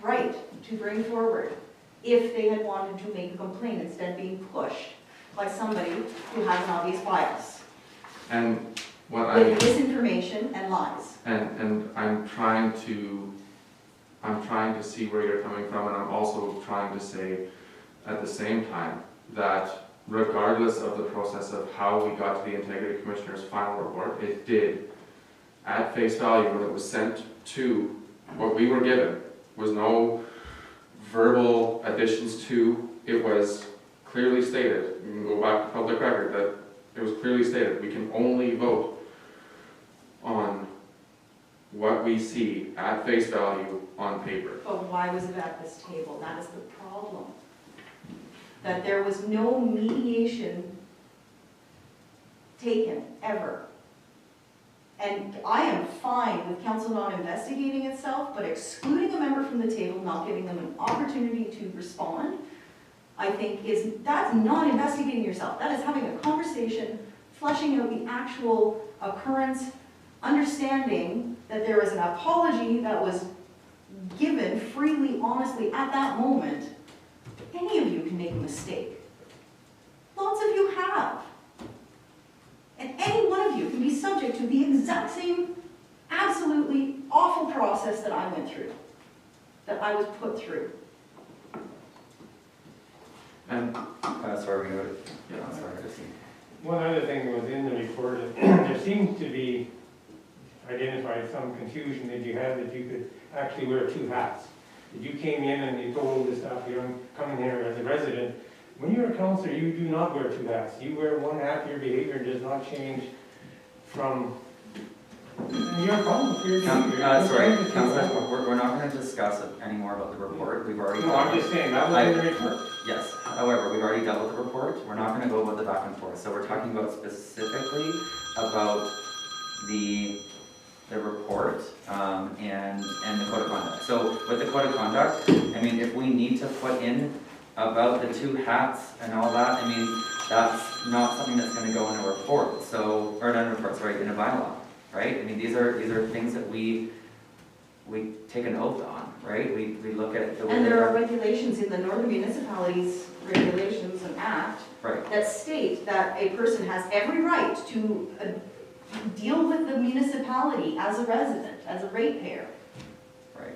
right to bring forward if they had wanted to make a complaint instead of being pushed by somebody who has an obvious bias. And with misinformation and lies. And I'm trying to see where you're coming from, and I'm also trying to say at the same time that regardless of the process of how we got to the integrity commissioner's final report, it did, at face value, when it was sent to what we were given, was no verbal additions to, it was clearly stated, you can go back to public record, that it was clearly stated, we can only vote on what we see at face value on paper. But why was it at this table? That is the problem. That there was no mediation taken, ever. And I am fine with council not investigating itself, but excluding a member from the table, not giving them an opportunity to respond, I think that's not investigating yourself. That is having a conversation, fleshing out the actual occurrence, understanding that there is an apology that was given freely, honestly, at that moment. Any of you can make a mistake. Lots of you have. And any one of you can be subject to the exact same absolutely awful process that I went through, that I was put through. And, sorry, we got it. Yeah, sorry, I just see. One other thing that was in the report, there seemed to be identified some confusion that you had that you could actually wear two hats. That you came in and you told the staff, I'm coming here as a resident. When you're a councillor, you do not wear two hats. You wear one hat, your behavior does not change from your problem. Sorry, Councillor, we're not going to discuss any more about the report. We've already. No, I'm just saying, that was in the report. Yes, however, we've already dealt with the report. We're not going to go about the back and forth. So we're talking about specifically about the report and the code of conduct. So with the code of conduct, I mean, if we need to put in about the two hats and all that, I mean, that's not something that's going to go in a report. So, or not in a report, sorry, in a bylaw, right? I mean, these are things that we take an oath on, right? We look at the way. And there are regulations in the Northern Municipalities Regulations and Act right. that state that a person has every right to deal with the municipality as a resident, as a ratepayer. Right.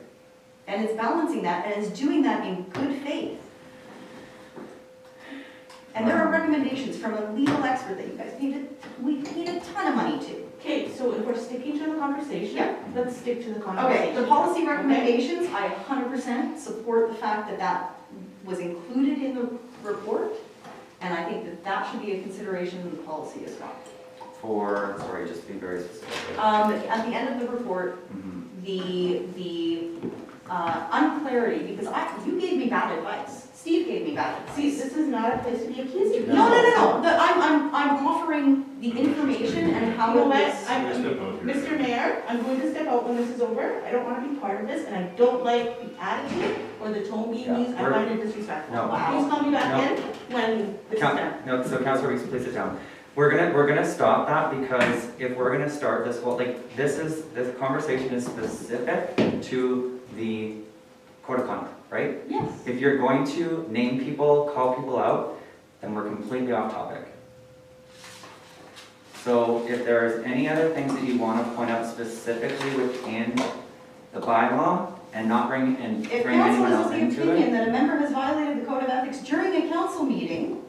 And it's balancing that, and it's doing that in good faith. And there are recommendations from a legal expert that you guys we paid a ton of money to. Okay, so if we're sticking to the conversation, Yeah. let's stick to the conversation. Okay, the policy recommendations, I 100% support the fact that that was included in the report, and I think that that should be a consideration in the policy as well. Sorry, just to be very specific. At the end of the report, the unclarity, because you gave me bad advice. Steve gave me bad advice. See, this is not a place to be accused. No. I'm offering the information and how it was. Mr. Mayor, I'm going to step out when this is over. I don't want to be part of this, and I don't like the attitude or the tone being used. I find it disrespectful. No. Please call me back in when this is done. No, so Councillor, please sit down. We're gonna stop that because if we're gonna start this whole, like, this conversation is specific to the code of conduct, right? Yes. If you're going to name people, call people out, then we're completely off topic. So if there's any other things that you want to point out specifically within the bylaw and not bring anyone else If council is of the into opinion it. that a member has violated the code of ethics during a council meeting,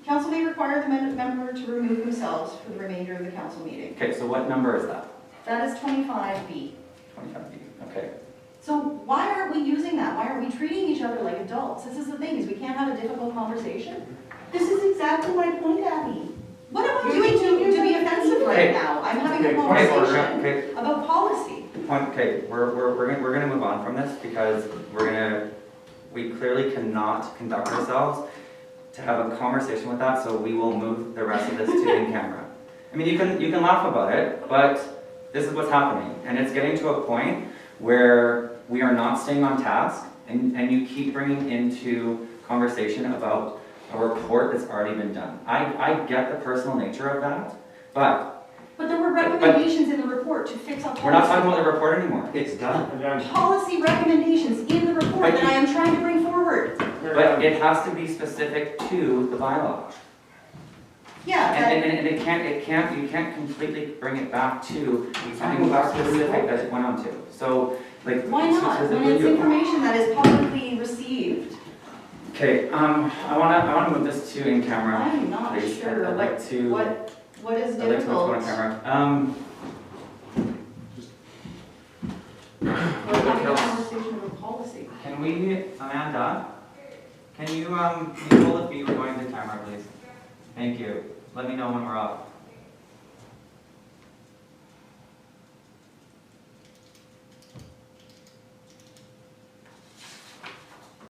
council may require the member to remove themselves for the remainder of the council meeting. Okay, so what number is that? That is 25B. 25B, okay. So why aren't we using that? Why aren't we treating each other like adults? This is the thing, is we can't have a difficult conversation. This is exactly my point, Abby. What am I doing to be offensive right now? I'm having a conversation about policy. Okay, we're gonna move on from this because we clearly cannot conduct ourselves to have a conversation with that, so we will move the rest of this to in camera. I mean, you can laugh about it, but this is what's happening, and it's getting to a point where we are not staying on task, and you keep bringing into conversation about a report that's already been done. I get the personal nature of that, but there were recommendations in the report to fix up policy. we're not talking about the report anymore. It's done. Policy recommendations in the report that I am trying to bring forward. But it has to be specific to the bylaw. Yeah, And you can't completely bring it back to something specific that it went on to. So, like. why not? When it's information that is publicly received. Okay, I wanna move this to in camera. I'm not please. sure I'd like to. what is I'd like to difficult. go on camera. We're having a conversation about policy. Can we, Amanda, can you hold the feet, we're going to camera, please? Thank you. Let me know when we're off.